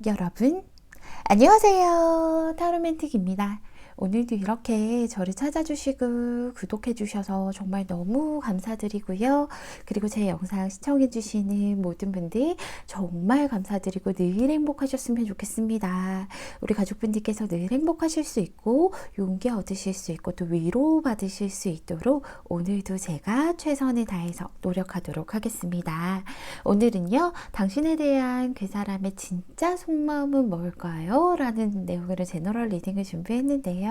여러분, 안녕하세요. 타로맨틱입니다. 오늘도 이렇게 저를 찾아주시고 구독해주셔서 정말 너무 감사드리고요. 그리고 제 영상 시청해주시는 모든 분들 정말 감사드리고 늘 행복하셨으면 좋겠습니다. 우리 가족분들께서 늘 행복하실 수 있고 용기 얻으실 수 있고 또 위로받으실 수 있도록 오늘도 제가 최선을 다해서 노력하도록 하겠습니다. 오늘은요, 당신에 대한 그 사람의 진짜 속마음은 뭘까요? 라는 내용으로 제너럴 리딩을 준비했는데요.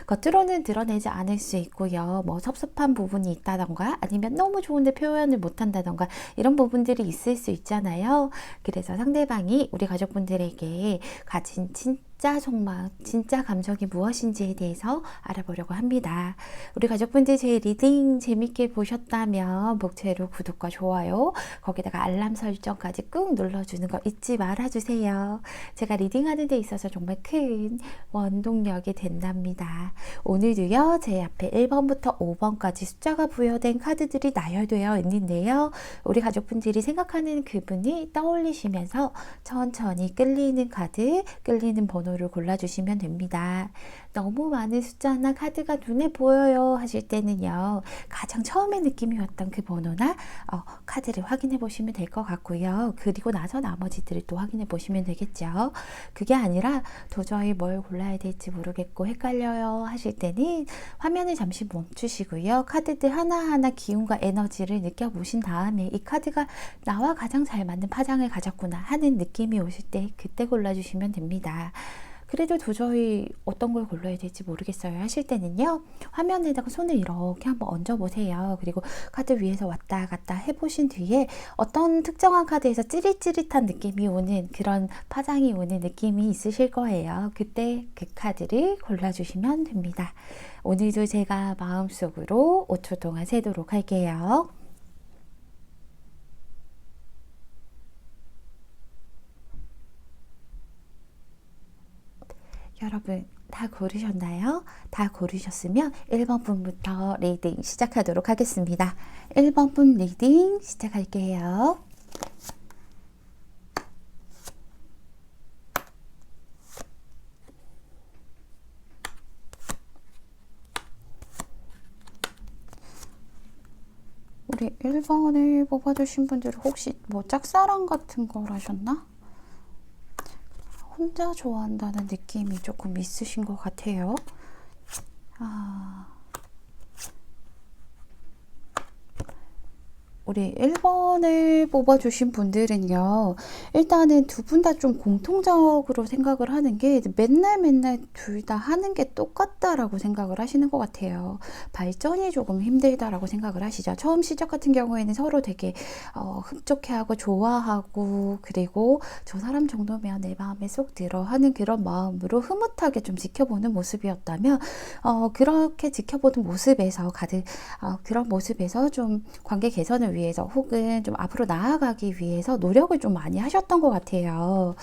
겉으로는 드러내지 않을 수 있고요. 뭐 섭섭한 부분이 있다던가 아니면 너무 좋은데 표현을 못한다던가 이런 부분들이 있을 수 있잖아요. 그래서 상대방이 우리 가족분들에게 가진 진짜 속마음, 진짜 감정이 무엇인지에 대해서 알아보려고 합니다. 우리 가족분들 제 리딩 재밌게 보셨다면 목채로 구독과 좋아요, 거기다가 알람 설정까지 꾹 눌러주는 거 잊지 말아주세요. 제가 리딩하는 데 있어서 정말 큰 원동력이 된답니다. 오늘도요, 제 앞에 1번부터 5번까지 숫자가 부여된 카드들이 나열되어 있는데요. 우리 가족분들이 생각하는 그분이 떠올리시면서 천천히 끌리는 카드, 끌리는 번호를 골라주시면 됩니다. 너무 많은 숫자나 카드가 눈에 보여요 하실 때는요, 가장 처음에 느낌이 왔던 그 번호나 카드를 확인해 보시면 될 것 같고요. 그리고 나서 나머지들을 또 확인해 보시면 되겠죠. 그게 아니라 도저히 뭘 골라야 될지 모르겠고 헷갈려요 하실 때는 화면을 잠시 멈추시고요. 카드들 하나하나 기운과 에너지를 느껴보신 다음에 이 카드가 나와 가장 잘 맞는 파장을 가졌구나 하는 느낌이 오실 때 그때 골라주시면 됩니다. 그래도 도저히 어떤 걸 골라야 될지 모르겠어요 하실 때는요, 화면에다가 손을 이렇게 한번 얹어 보세요. 그리고 카드 위에서 왔다 갔다 해보신 뒤에 어떤 특정한 카드에서 찌릿찌릿한 느낌이 오는, 그런 파장이 오는 느낌이 있으실 거예요. 그때 그 카드를 골라주시면 됩니다. 오늘도 제가 마음속으로 5초 동안 세도록 할게요. 여러분, 다 고르셨나요? 다 고르셨으면 1번 분부터 리딩 시작하도록 하겠습니다. 1번 분 리딩 시작할게요. 우리 1번을 뽑아주신 분들은 혹시 뭐 짝사랑 같은 걸 하셨나? 혼자 좋아한다는 느낌이 조금 있으신 것 같아요. 우리 1번을 뽑아주신 분들은요, 일단은 두 분 다 좀 공통적으로 생각을 하는 게 맨날 둘 다 하는 게 똑같다라고 생각을 하시는 것 같아요. 발전이 조금 힘들다라고 생각을 하시죠. 처음 시작 같은 경우에는 서로 되게 흡족해하고 좋아하고, 그리고 저 사람 정도면 내 마음에 쏙 들어 하는 그런 마음으로 흐뭇하게 좀 지켜보는 모습이었다면, 그렇게 지켜보는 모습에서 그런 모습에서 좀 관계 개선을 위해서 혹은 좀 앞으로 나아가기 위해서 노력을 좀 많이 하셨던 것 같아요.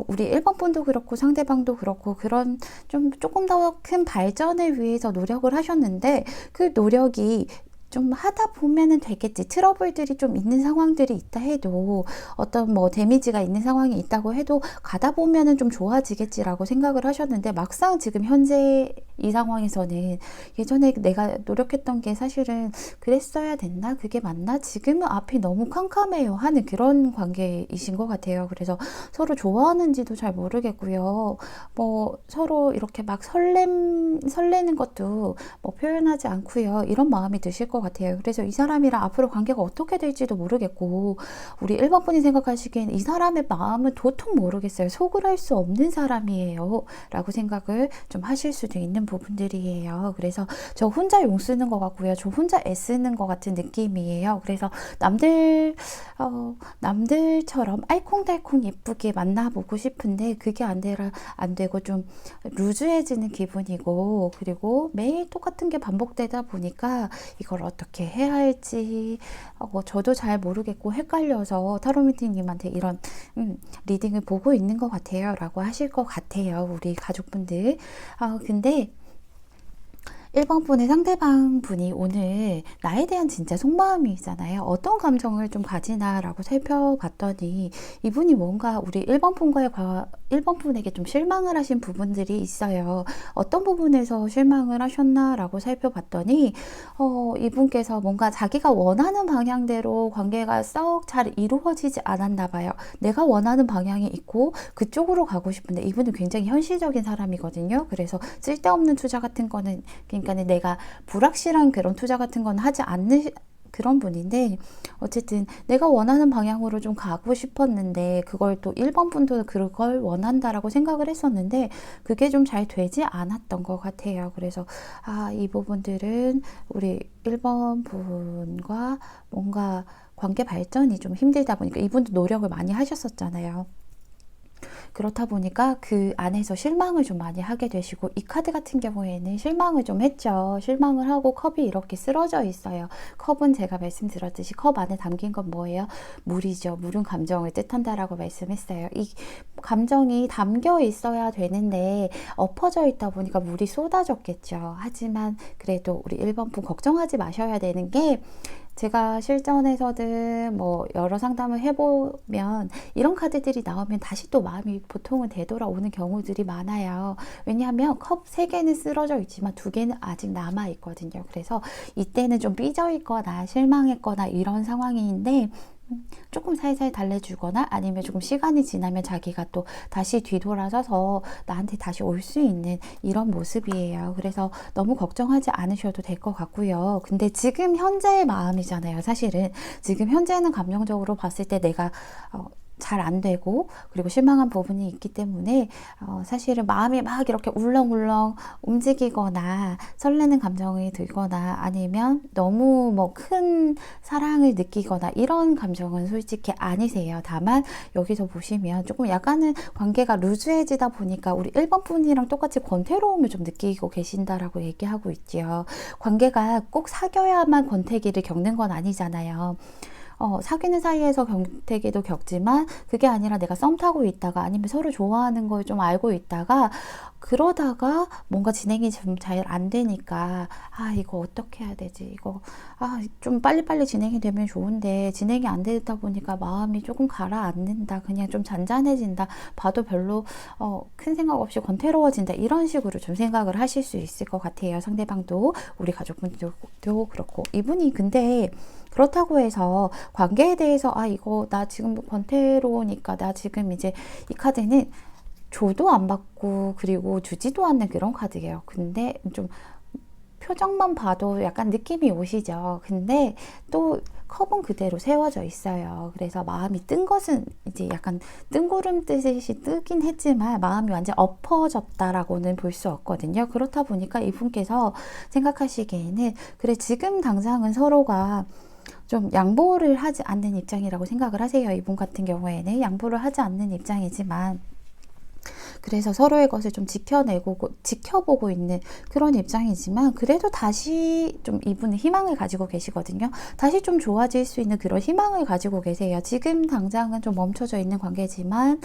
우리 1번 분도 그렇고 상대방도 그렇고 그런 좀 조금 더 큰 발전을 위해서 노력을 하셨는데, 그 노력이 좀 하다 보면은 되겠지. 트러블들이 좀 있는 상황들이 있다 해도, 어떤 뭐 데미지가 있는 상황이 있다고 해도 가다 보면은 좀 좋아지겠지라고 생각을 하셨는데, 막상 지금 현재 이 상황에서는 예전에 내가 노력했던 게 사실은 그랬어야 됐나? 그게 맞나? 지금은 앞이 너무 캄캄해요 하는 그런 관계이신 것 같아요. 그래서 서로 좋아하는지도 잘 모르겠고요. 뭐 서로 이렇게 막 설레는 것도 뭐 표현하지 않고요. 이런 마음이 드실 것 같아요. 그래서 이 사람이랑 앞으로 관계가 어떻게 될지도 모르겠고, 우리 1번 분이 생각하시기엔 이 사람의 마음은 도통 모르겠어요. 속을 할 수 없는 사람이에요 라고 생각을 좀 하실 수도 있는 부분들이에요. 그래서 저 혼자 용 쓰는 것 같고요. 저 혼자 애쓰는 것 같은 느낌이에요. 그래서 남들처럼 알콩달콩 예쁘게 만나보고 싶은데 그게 안 되고 좀 루즈해지는 기분이고, 그리고 매일 똑같은 게 반복되다 보니까 이걸 어떻게 해야 할지 저도 잘 모르겠고 헷갈려서 타로미팅님한테 이런 리딩을 보고 있는 것 같아요 라고 하실 것 같아요, 우리 가족분들. 근데 1번 분의 상대방 분이 오늘 나에 대한 진짜 속마음이잖아요. 어떤 감정을 좀 가지나라고 살펴봤더니 이분이 뭔가 우리 1번 분에게 좀 실망을 하신 부분들이 있어요. 어떤 부분에서 실망을 하셨나라고 살펴봤더니 이분께서 뭔가 자기가 원하는 방향대로 관계가 썩 잘 이루어지지 않았나 봐요. 내가 원하는 방향이 있고 그쪽으로 가고 싶은데 이분은 굉장히 현실적인 사람이거든요. 그래서 쓸데없는 투자 같은 거는 그러니까 내가 불확실한 그런 투자 같은 건 하지 않는 그런 분인데 어쨌든 내가 원하는 방향으로 좀 가고 싶었는데 그걸 또 1번 분도 그걸 원한다라고 생각을 했었는데 그게 좀 잘 되지 않았던 것 같아요. 그래서 이 부분들은 우리 1번 분과 뭔가 관계 발전이 좀 힘들다 보니까 이분도 노력을 많이 하셨었잖아요. 그렇다 보니까 그 안에서 실망을 좀 많이 하게 되시고 이 카드 같은 경우에는 실망을 좀 했죠. 실망을 하고 컵이 이렇게 쓰러져 있어요. 컵은 제가 말씀드렸듯이 컵 안에 담긴 건 뭐예요? 물이죠. 물은 감정을 뜻한다라고 말씀했어요. 이 감정이 담겨 있어야 되는데 엎어져 있다 보니까 물이 쏟아졌겠죠. 하지만 그래도 우리 1번 분 걱정하지 마셔야 되는 게 제가 실전에서든 뭐 여러 상담을 해보면 이런 카드들이 나오면 다시 또 마음이 보통은 되돌아오는 경우들이 많아요. 왜냐하면 컵 3개는 쓰러져 있지만 2개는 아직 남아 있거든요. 그래서 이때는 좀 삐져 있거나 실망했거나 이런 상황인데 조금 살살 달래주거나 아니면 조금 시간이 지나면 자기가 또 다시 뒤돌아서서 나한테 다시 올 수 있는 이런 모습이에요. 그래서 너무 걱정하지 않으셔도 될 것 같고요. 근데 지금 현재의 마음이잖아요. 사실은 지금 현재는 감정적으로 봤을 때 내가 잘 안 되고 그리고 실망한 부분이 있기 때문에 사실은 마음이 막 이렇게 울렁울렁 움직이거나 설레는 감정이 들거나 아니면 너무 뭐 큰 사랑을 느끼거나 이런 감정은 솔직히 아니세요. 다만 여기서 보시면 조금 약간은 관계가 루즈해지다 보니까 우리 1번 분이랑 똑같이 권태로움을 좀 느끼고 계신다라고 얘기하고 있지요. 관계가 꼭 사귀어야만 권태기를 겪는 건 아니잖아요. 사귀는 사이에서 권태기도 겪지만 그게 아니라 내가 썸 타고 있다가 아니면 서로 좋아하는 걸 좀 알고 있다가 그러다가 뭔가 진행이 좀 잘 안 되니까 이거 어떻게 해야 되지? 이거 좀 빨리빨리 진행이 되면 좋은데 진행이 안 되다 보니까 마음이 조금 가라앉는다. 그냥 좀 잔잔해진다. 봐도 별로 큰 생각 없이 권태로워진다. 이런 식으로 좀 생각을 하실 수 있을 것 같아요. 상대방도 우리 가족분들도 그렇고 이분이 근데 그렇다고 해서 관계에 대해서 이거 나 지금 권태로우니까 나 지금 이제 이 카드는 줘도 안 받고 그리고 주지도 않는 그런 카드예요. 근데 좀 표정만 봐도 약간 느낌이 오시죠. 근데 또 컵은 그대로 세워져 있어요. 그래서 마음이 뜬 것은 이제 약간 뜬구름 뜨듯이 뜨긴 했지만 마음이 완전 엎어졌다라고는 볼 수 없거든요. 그렇다 보니까 이분께서 생각하시기에는 그래 지금 당장은 서로가 좀 양보를 하지 않는 입장이라고 생각을 하세요. 이분 같은 경우에는 양보를 하지 않는 입장이지만 그래서 서로의 것을 좀 지켜보고 있는 그런 입장이지만 그래도 다시 좀 이분은 희망을 가지고 계시거든요. 다시 좀 좋아질 수 있는 그런 희망을 가지고 계세요. 지금 당장은 좀 멈춰져 있는 관계지만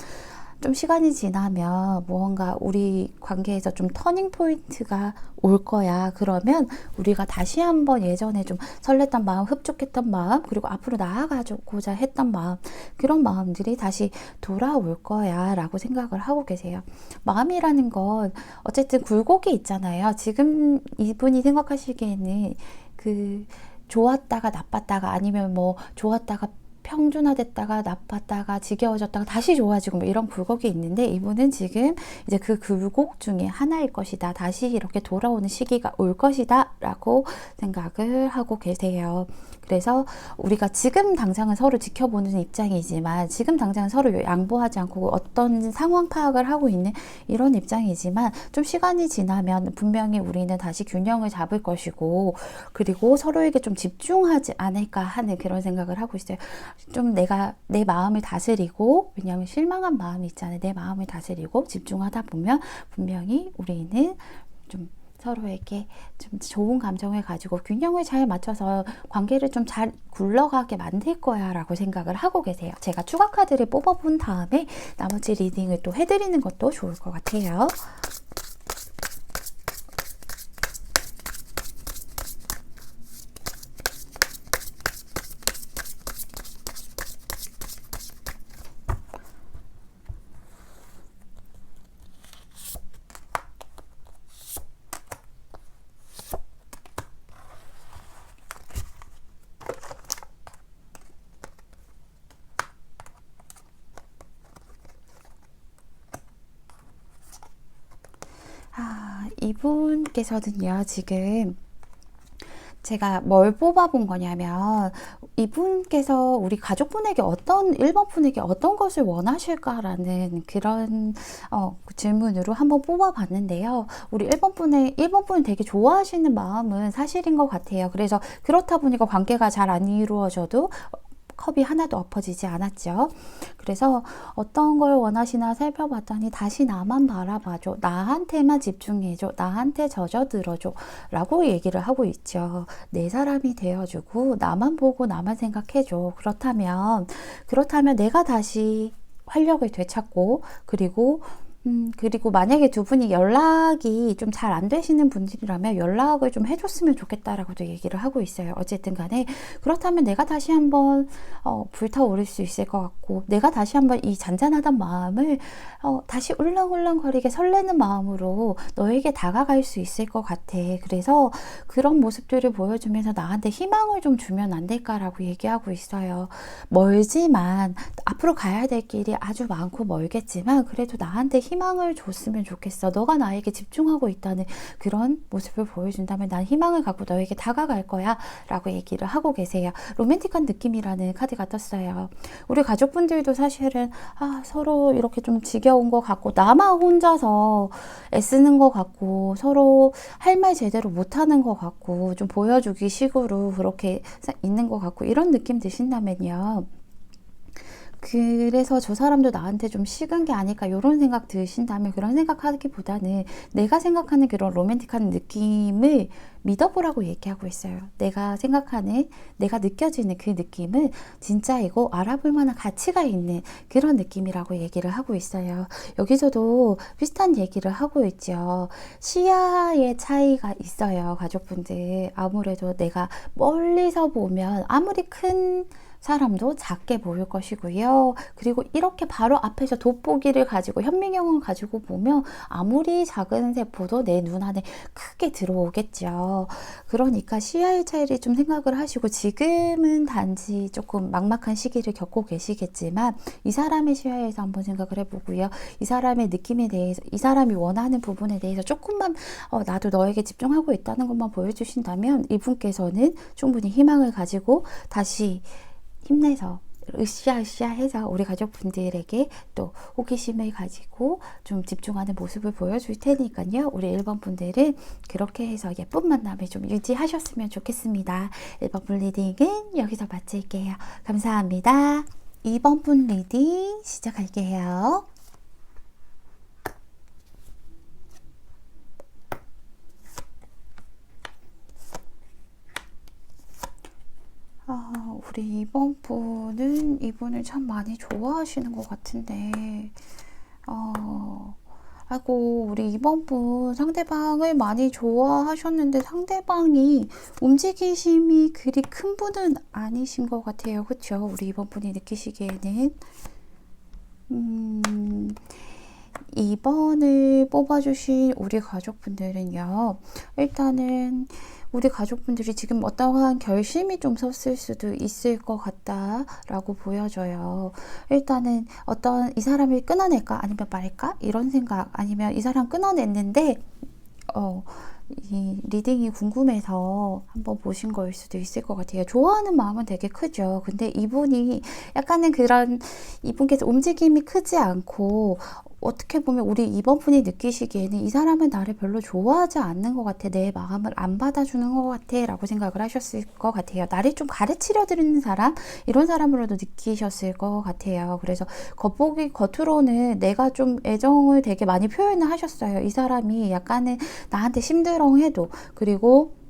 좀 시간이 지나면 무언가 우리 관계에서 좀 터닝 포인트가 올 거야. 그러면 우리가 다시 한번 예전에 좀 설렜던 마음, 흡족했던 마음, 그리고 앞으로 나아가고자 했던 마음, 그런 마음들이 다시 돌아올 거야 라고 생각을 하고 계세요. 마음이라는 건 어쨌든 굴곡이 있잖아요. 지금 이분이 생각하시기에는 좋았다가 나빴다가 아니면 뭐 좋았다가 평준화됐다가 나빴다가 지겨워졌다가 다시 좋아지고 뭐 이런 굴곡이 있는데 이분은 지금 이제 그 굴곡 중에 하나일 것이다. 다시 이렇게 돌아오는 시기가 올 것이다 라고 생각을 하고 계세요. 그래서 우리가 지금 당장은 서로 지켜보는 입장이지만 지금 당장은 서로 양보하지 않고 어떤 상황 파악을 하고 있는 이런 입장이지만 좀 시간이 지나면 분명히 우리는 다시 균형을 잡을 것이고 그리고 서로에게 좀 집중하지 않을까 하는 그런 생각을 하고 있어요. 좀 내가 내 마음을 다스리고 왜냐하면 실망한 마음이 있잖아요. 내 마음을 다스리고 집중하다 보면 분명히 우리는 좀 서로에게 좀 좋은 감정을 가지고 균형을 잘 맞춰서 관계를 좀 잘 굴러가게 만들 거야 라고 생각을 하고 계세요. 제가 추가 카드를 뽑아본 다음에 나머지 리딩을 또 해드리는 것도 좋을 것 같아요. 이분께서는요, 지금 제가 뭘 뽑아본 거냐면, 이분께서 우리 가족분에게 1번 분에게 어떤 것을 원하실까라는 그런 질문으로 한번 뽑아봤는데요. 우리 1번 분을 되게 좋아하시는 마음은 사실인 것 같아요. 그래서 그렇다 보니까 관계가 잘 안 이루어져도 컵이 하나도 엎어지지 않았죠. 그래서 어떤 걸 원하시나 살펴봤더니 다시 나만 바라봐줘. 나한테만 집중해줘. 나한테 젖어들어줘. 라고 얘기를 하고 있죠. 내 사람이 되어주고 나만 보고 나만 생각해줘. 그렇다면 내가 다시 활력을 되찾고 그리고 만약에 두 분이 연락이 좀 잘 안 되시는 분들이라면 연락을 좀 해줬으면 좋겠다라고도 얘기를 하고 있어요. 어쨌든 간에 그렇다면 내가 다시 한번 불타오를 수 있을 것 같고, 내가 다시 한번 이 잔잔하던 마음을 다시 울렁울렁거리게 설레는 마음으로 너에게 다가갈 수 있을 것 같아. 그래서 그런 모습들을 보여주면서 나한테 희망을 좀 주면 안 될까라고 얘기하고 있어요. 멀지만 앞으로 가야 될 길이 아주 많고 멀겠지만 그래도 나한테 희망을 줬으면 좋겠어. 너가 나에게 집중하고 있다는 그런 모습을 보여준다면 난 희망을 갖고 너에게 다가갈 거야 라고 얘기를 하고 계세요. 로맨틱한 느낌이라는 카드가 떴어요. 우리 가족분들도 사실은 서로 이렇게 좀 지겨운 것 같고, 나만 혼자서 애쓰는 것 같고, 서로 할 말 제대로 못하는 것 같고, 좀 보여주기 식으로 그렇게 있는 것 같고, 이런 느낌 드신다면요, 그래서 저 사람도 나한테 좀 식은 게 아닐까 이런 생각 드신다면, 그런 생각하기보다는 내가 생각하는 그런 로맨틱한 느낌을 믿어보라고 얘기하고 있어요. 내가 생각하는, 내가 느껴지는 그 느낌은 진짜 이거 알아볼 만한 가치가 있는 그런 느낌이라고 얘기를 하고 있어요. 여기서도 비슷한 얘기를 하고 있죠. 시야의 차이가 있어요. 가족분들, 아무래도 내가 멀리서 보면 아무리 큰 사람도 작게 보일 것이고요. 그리고 이렇게 바로 앞에서 돋보기를 가지고 현미경을 가지고 보면 아무리 작은 세포도 내 눈 안에 크게 들어오겠죠. 그러니까 시야의 차이를 좀 생각을 하시고, 지금은 단지 조금 막막한 시기를 겪고 계시겠지만 이 사람의 시야에서 한번 생각을 해보고요. 이 사람의 느낌에 대해서, 이 사람이 원하는 부분에 대해서 조금만 나도 너에게 집중하고 있다는 것만 보여주신다면 이분께서는 충분히 희망을 가지고 다시 힘내서 으쌰으쌰 해서 우리 가족분들에게 또 호기심을 가지고 좀 집중하는 모습을 보여줄 테니까요. 우리 1번 분들은 그렇게 해서 예쁜 만남을 좀 유지하셨으면 좋겠습니다. 1번 분 리딩은 여기서 마칠게요. 감사합니다. 2번 분 리딩 시작할게요. 우리 이번 분은 이분을 참 많이 좋아하시는 것 같은데, 아이고, 우리 이번 분 상대방을 많이 좋아하셨는데 상대방이 움직이심이 그리 큰 분은 아니신 것 같아요. 그쵸? 우리 이번 분이 느끼시기에는. 2번을 뽑아주신 우리 가족분들은요, 일단은 우리 가족분들이 지금 어떠한 결심이 좀 섰을 수도 있을 것 같다라고 보여져요. 일단은 어떤 이 사람을 끊어낼까 아니면 말까 이런 생각, 아니면 이 사람 끊어냈는데 이 리딩이 궁금해서 한번 보신 거일 수도 있을 것 같아요. 좋아하는 마음은 되게 크죠. 근데 이분이 약간은 이분께서 움직임이 크지 않고, 어떻게 보면 우리 이번 분이 느끼시기에는 이 사람은 나를 별로 좋아하지 않는 것 같아, 내 마음을 안 받아주는 것 같아 라고 생각을 하셨을 것 같아요. 나를 좀 가르치려 드리는 사람, 이런 사람으로도 느끼셨을 것 같아요. 그래서 겉으로는 내가 좀 애정을 되게 많이 표현을 하셨어요. 이 사람이 약간은 나한테 심드렁해도, 그리고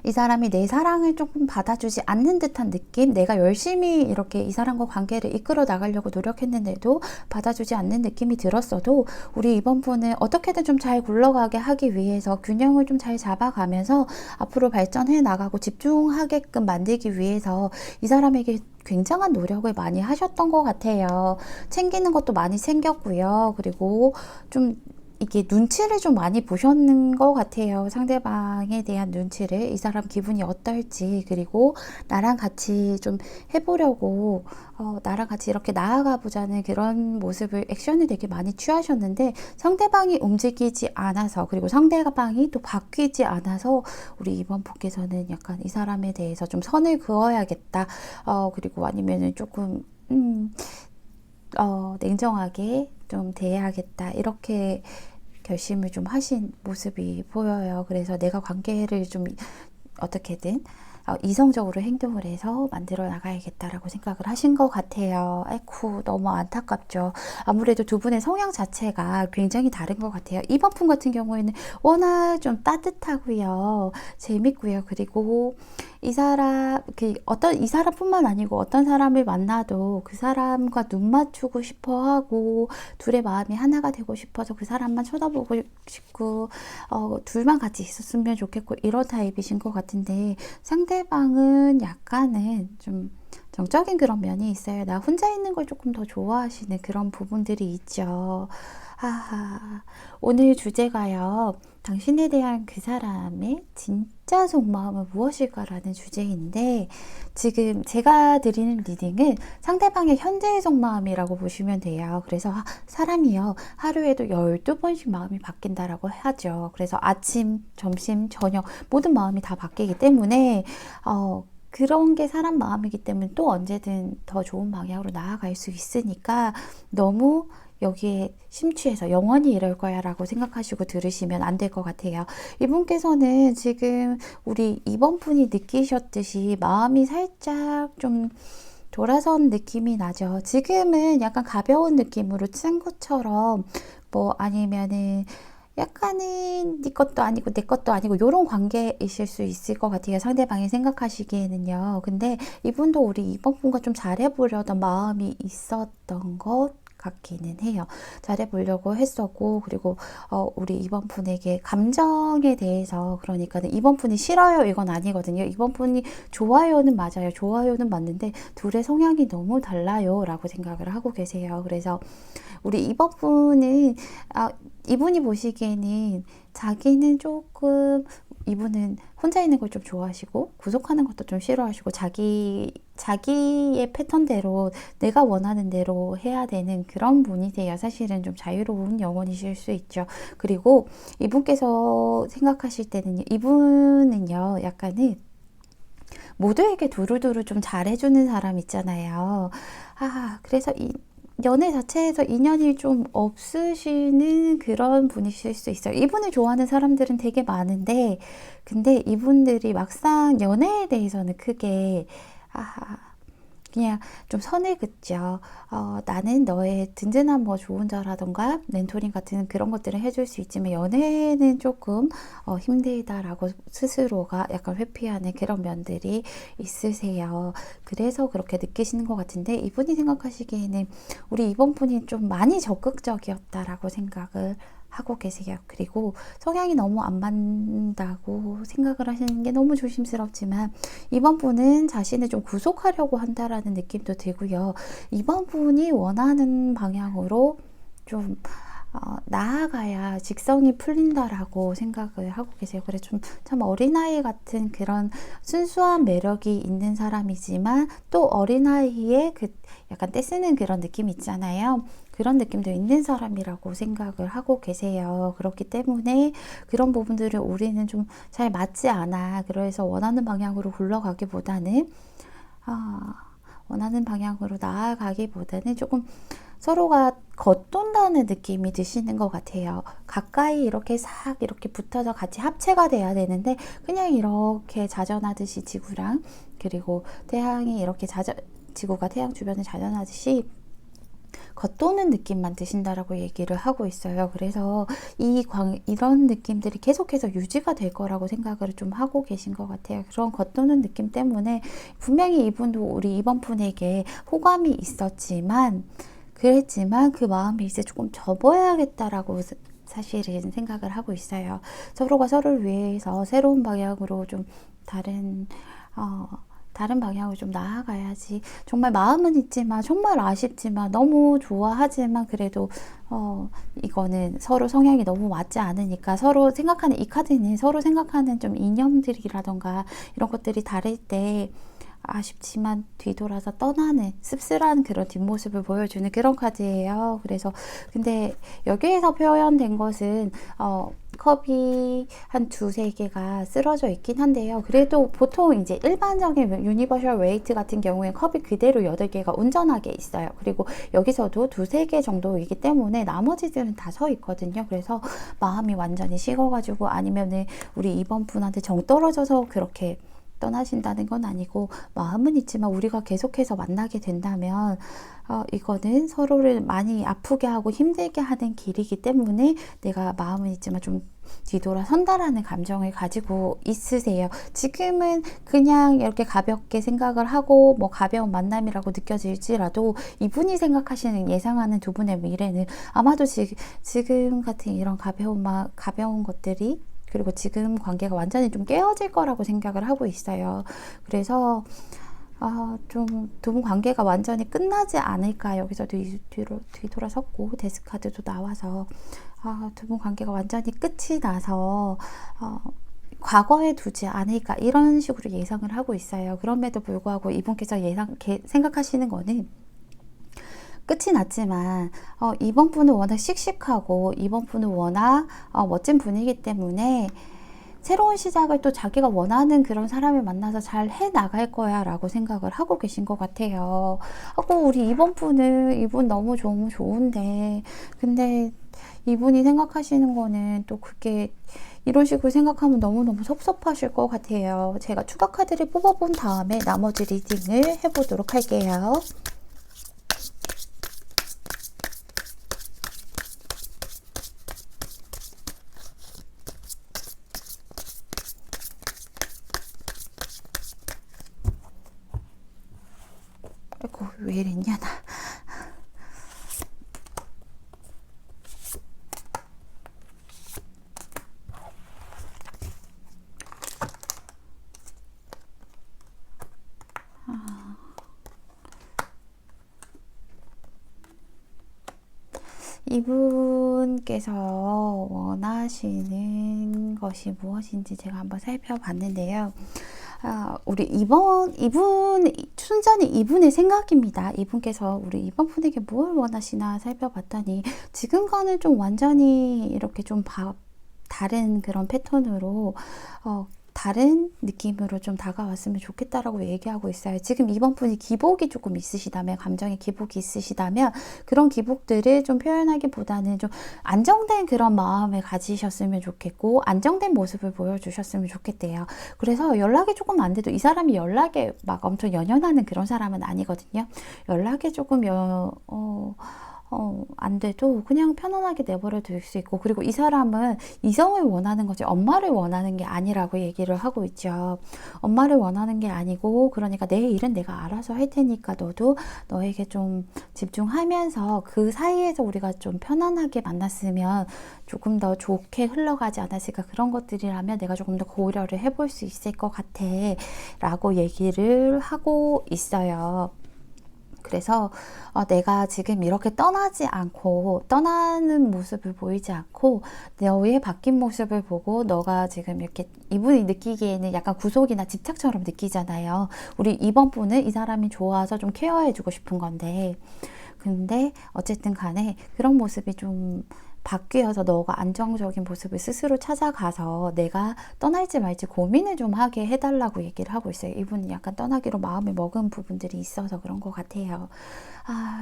이 사람이 내 사랑을 조금 받아주지 않는 듯한 느낌, 내가 열심히 이렇게 이 사람과 관계를 이끌어 나가려고 노력했는데도 받아주지 않는 느낌이 들었어도, 우리 이번 분은 어떻게든 좀 잘 굴러가게 하기 위해서 균형을 좀 잘 잡아가면서 앞으로 발전해 나가고 집중하게끔 만들기 위해서 이 사람에게 굉장한 노력을 많이 하셨던 것 같아요. 챙기는 것도 많이 챙겼고요. 그리고 좀 이게 눈치를 좀 많이 보셨는 것 같아요. 상대방에 대한 눈치를, 이 사람 기분이 어떨지, 그리고 나랑 같이 좀 해보려고, 나랑 같이 이렇게 나아가 보자는 그런 모습을, 액션을 되게 많이 취하셨는데, 상대방이 움직이지 않아서, 그리고 상대방이 또 바뀌지 않아서, 우리 이번 분께서는 약간 이 사람에 대해서 좀 선을 그어야겠다. 그리고 아니면은 조금, 냉정하게 좀 대해야겠다. 이렇게 결심을 좀 하신 모습이 보여요. 그래서 내가 관계를 좀 어떻게든 이성적으로 행동을 해서 만들어 나가야겠다라고 생각을 하신 것 같아요. 아이쿠, 너무 안타깝죠. 아무래도 두 분의 성향 자체가 굉장히 다른 것 같아요. 이번 분 같은 경우에는 워낙 좀 따뜻하고요, 재밌고요. 그리고 이 사람뿐만 아니고 어떤 사람을 만나도 그 사람과 눈 맞추고 싶어 하고, 둘의 마음이 하나가 되고 싶어서 그 사람만 쳐다보고 싶고, 둘만 같이 있었으면 좋겠고, 이런 타입이신 것 같은데, 상대방은 약간은 좀 정적인 그런 면이 있어요. 나 혼자 있는 걸 조금 더 좋아하시는 그런 부분들이 있죠. 하하. 오늘 주제가요, 당신에 대한 그 사람의 진짜 속마음은 무엇일까라는 주제인데, 지금 제가 드리는 리딩은 상대방의 현재의 속마음이라고 보시면 돼요. 그래서 사람이요, 하루에도 12번씩 마음이 바뀐다라고 하죠. 그래서 아침, 점심, 저녁 모든 마음이 다 바뀌기 때문에 그런 게 사람 마음이기 때문에 또 언제든 더 좋은 방향으로 나아갈 수 있으니까, 너무 여기에 심취해서 영원히 이럴 거야 라고 생각하시고 들으시면 안 될 것 같아요. 이분께서는 지금 우리 이번 분이 느끼셨듯이 마음이 살짝 좀 돌아선 느낌이 나죠. 지금은 약간 가벼운 느낌으로 친구처럼, 뭐 아니면은 약간은 네 것도 아니고 내 것도 아니고 요런 관계이실 수 있을 것 같아요. 상대방이 생각하시기에는요. 근데 이분도 우리 이번 분과 좀 잘해보려던 마음이 있었던 것 같기는 해요. 잘해보려고 했었고, 그리고 우리 이번 분에게 감정에 대해서, 그러니까 이번 분이 싫어요 이건 아니거든요. 이번 분이 좋아요는 맞아요. 좋아요는 맞는데 둘의 성향이 너무 달라요 라고 생각을 하고 계세요. 그래서 우리 이번 분은 이분이 보시기에는 자기는 조금, 이분은 혼자 있는 걸 좀 좋아하시고 구속하는 것도 좀 싫어하시고, 자기의 패턴대로 내가 원하는 대로 해야 되는 그런 분이세요. 사실은 좀 자유로운 영혼이실 수 있죠. 그리고 이분께서 생각하실 때는, 이분은요 약간은 모두에게 두루두루 좀 잘해주는 사람 있잖아요. 그래서 이 연애 자체에서 인연이 좀 없으시는 그런 분이실 수 있어요. 이분을 좋아하는 사람들은 되게 많은데, 근데 이분들이 막상 연애에 대해서는 크게 그냥 좀 선을 긋죠. 나는 너의 든든한 뭐 좋은 자라던가 멘토링 같은 그런 것들을 해줄 수 있지만, 연애는 조금 힘들다라고 스스로가 약간 회피하는 그런 면들이 있으세요. 그래서 그렇게 느끼시는 것 같은데, 이분이 생각하시기에는 우리 이번 분이 좀 많이 적극적이었다라고 생각을 하고 계세요. 그리고 성향이 너무 안 맞는다고 생각을 하시는 게 너무 조심스럽지만, 이번 분은 자신을 좀 구속하려고 한다라는 느낌도 들고요. 이번 분이 원하는 방향으로 좀 나아가야 직성이 풀린다라고 생각을 하고 계세요. 그래서 좀 참 어린아이 같은 그런 순수한 매력이 있는 사람이지만, 또 어린아이의 그 약간 떼쓰는 그런 느낌이 있잖아요. 그런 느낌도 있는 사람이라고 생각을 하고 계세요. 그렇기 때문에 그런 부분들을 우리는 좀 잘 맞지 않아. 그래서 원하는 방향으로 굴러가기보다는, 원하는 방향으로 나아가기보다는 조금 서로가 겉돈다는 느낌이 드시는 것 같아요. 가까이 이렇게 싹 이렇게 붙어서 같이 합체가 돼야 되는데, 그냥 이렇게 자전하듯이 지구랑, 그리고 태양이 이렇게 지구가 태양 주변을 자전하듯이 겉도는 느낌만 드신다라고 얘기를 하고 있어요. 그래서 이런 느낌들이 계속해서 유지가 될 거라고 생각을 좀 하고 계신 것 같아요. 그런 겉도는 느낌 때문에 분명히 이분도 우리 이번 분에게 호감이 있었지만, 그랬지만 그 마음이 이제 조금 접어야겠다라고 사실은 생각을 하고 있어요. 서로가 서로를 위해서 새로운 방향으로 좀 다른 다른 방향으로 좀 나아가야지. 정말 마음은 있지만, 정말 아쉽지만, 너무 좋아하지만, 그래도, 이거는 서로 성향이 너무 맞지 않으니까, 서로 생각하는, 이 카드는 서로 생각하는 좀 이념들이라던가, 이런 것들이 다를 때, 아쉽지만 뒤돌아서 떠나는 씁쓸한 그런 뒷모습을 보여주는 그런 카드예요. 그래서 근데 여기에서 표현된 것은 컵이 한 두세 개가 쓰러져 있긴 한데요. 그래도 보통 이제 일반적인 유니버셜 웨이트 같은 경우에 컵이 그대로 8개가 온전하게 있어요. 그리고 여기서도 두세 개 정도이기 때문에 나머지들은 다 서 있거든요. 그래서 마음이 완전히 식어가지고 아니면은 우리 이번 분한테 정 떨어져서 그렇게 떠나신다는 건 아니고 마음은 있지만 우리가 계속해서 만나게 된다면 이거는 서로를 많이 아프게 하고 힘들게 하는 길이기 때문에 내가 마음은 있지만 좀 뒤돌아선다라는 감정을 가지고 있으세요. 지금은 그냥 이렇게 가볍게 생각을 하고 뭐 가벼운 만남이라고 느껴질지라도 이분이 생각하시는 예상하는 두 분의 미래는 아마도 지금 같은 이런 가벼운 것들이 그리고 지금 관계가 완전히 좀 깨어질 거라고 생각을 하고 있어요. 그래서 좀 두 분 관계가 완전히 끝나지 않을까. 여기서도 뒤돌아섰고 데스카드도 나와서 두 분 관계가 완전히 끝이 나서 과거에 두지 않을까 이런 식으로 예상을 하고 있어요. 그럼에도 불구하고 이분께서 생각하시는 거는 끝이 났지만 이번 분은 워낙 씩씩하고 이번 분은 워낙 멋진 분이기 때문에 새로운 시작을 또 자기가 원하는 그런 사람을 만나서 잘 해나갈 거야 라고 생각을 하고 계신 것 같아요. 하고 우리 이번 너무 좋은데 근데 이분이 생각하시는 거는 또 그게 이런 식으로 생각하면 너무너무 섭섭하실 것 같아요. 제가 추가 카드를 뽑아본 다음에 나머지 리딩을 해보도록 할게요. 아이고 왜 이랬냐 나. 이분께서 원하시는 것이 무엇인지 제가 한번 살펴봤는데요. 우리 이분 순전히 이분의 생각입니다. 이분께서 우리 이번 분에게 뭘 원하시나 살펴봤더니 지금과는 좀 완전히 이렇게 좀 다른 그런 패턴으로 다른 느낌으로 좀 다가왔으면 좋겠다라고 얘기하고 있어요. 지금 이번 분이 기복이 조금 있으시다면, 감정의 기복이 있으시다면 그런 기복들을 좀 표현하기보다는 좀 안정된 그런 마음을 가지셨으면 좋겠고 안정된 모습을 보여주셨으면 좋겠대요. 그래서 연락이 조금 안 돼도 이 사람이 연락에 막 엄청 연연하는 그런 사람은 아니거든요. 연락에 조금 안 돼도 그냥 편안하게 내버려 둘 수 있고, 그리고 이 사람은 이성을 원하는 거지 엄마를 원하는 게 아니라고 얘기를 하고 있죠. 엄마를 원하는 게 아니고, 그러니까 내 일은 내가 알아서 할 테니까 너도 너에게 좀 집중하면서 그 사이에서 우리가 좀 편안하게 만났으면 조금 더 좋게 흘러가지 않았을까, 그런 것들이라면 내가 조금 더 고려를 해볼 수 있을 것 같아 라고 얘기를 하고 있어요. 그래서 내가 지금 이렇게 떠나지 않고, 떠나는 모습을 보이지 않고 너의 바뀐 모습을 보고, 너가 지금 이렇게 이분이 느끼기에는 약간 구속이나 집착처럼 느끼잖아요. 우리 이번 분은 이 사람이 좋아서 좀 케어해주고 싶은 건데, 근데 어쨌든 간에 그런 모습이 좀 바뀌어서 너가 안정적인 모습을 스스로 찾아가서 내가 떠날지 말지 고민을 좀 하게 해달라고 얘기를 하고 있어요. 이분은 약간 떠나기로 마음을 먹은 부분들이 있어서 그런 것 같아요.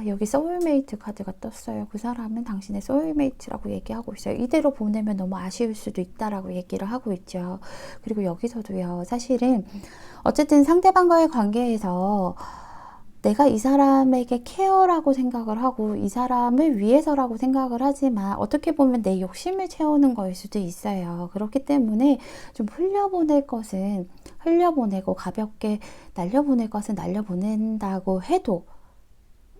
여기 소울메이트 카드가 떴어요. 그 사람은 당신의 소울메이트라고 얘기하고 있어요. 이대로 보내면 너무 아쉬울 수도 있다라고 얘기를 하고 있죠. 그리고 여기서도요, 사실은 어쨌든 상대방과의 관계에서 내가 이 사람에게 케어라고 생각을 하고 이 사람을 위해서라고 생각을 하지만 어떻게 보면 내 욕심을 채우는 거일 수도 있어요. 그렇기 때문에 좀 흘려보낼 것은 흘려보내고 가볍게 날려보낼 것은 날려보낸다고 해도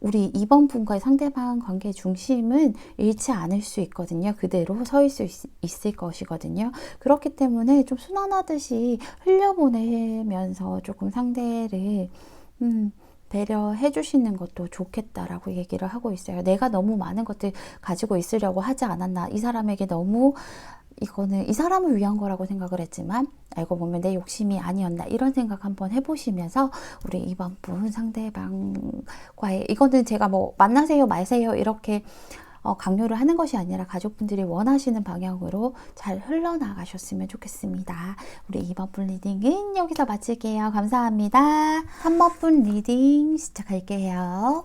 우리 2번 분과의 상대방 관계의 중심은 잃지 않을 수 있거든요. 그대로 서 있을 수 있을 것이거든요. 그렇기 때문에 좀 순환하듯이 흘려보내면서 조금 상대를 배려해 주시는 것도 좋겠다라고 얘기를 하고 있어요. 내가 너무 많은 것들 가지고 있으려고 하지 않았나. 이 사람에게 너무 이거는 이 사람을 위한 거라고 생각을 했지만 알고 보면 내 욕심이 아니었나, 이런 생각 한번 해보시면서 우리 이번 분 상대방과의, 이거는 제가 뭐 만나세요 마세요 이렇게 강요를 하는 것이 아니라 가족분들이 원하시는 방향으로 잘 흘러나가셨으면 좋겠습니다. 우리 2번 분 리딩은 여기서 마칠게요. 감사합니다. 3번 분 리딩 시작할게요.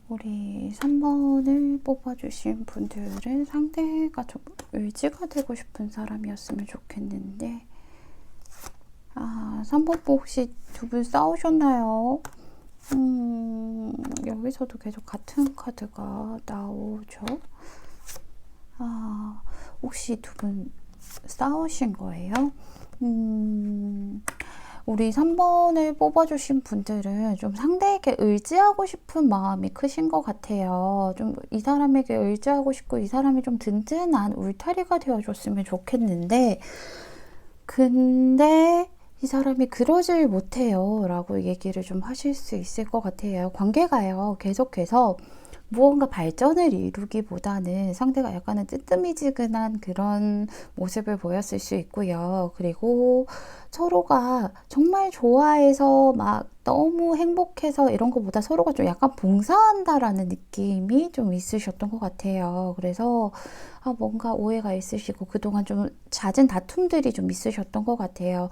우리 3번을 뽑아주신 분들은 상대가 좀 의지가 되고 싶은 사람이었으면 좋겠는데, 3번 혹시 두 분 싸우셨나요? 여기서도 계속 같은 카드가 나오죠. 혹시 두 분 싸우신 거예요? 우리 3번을 뽑아주신 분들은 좀 상대에게 의지하고 싶은 마음이 크신 것 같아요. 좀 이 사람에게 의지하고 싶고 이 사람이 좀 든든한 울타리가 되어줬으면 좋겠는데, 근데 이 사람이 그러질 못해요 라고 얘기를 좀 하실 수 있을 것 같아요. 관계가요, 계속해서 무언가 발전을 이루기보다는 상대가 약간은 뜨뜨미지근한 그런 모습을 보였을 수 있고요. 그리고 서로가 정말 좋아해서 막 너무 행복해서 이런 것보다 서로가 좀 약간 봉사한다라는 느낌이 좀 있으셨던 것 같아요. 그래서 뭔가 오해가 있으시고 그동안 좀 잦은 다툼들이 좀 있으셨던 것 같아요.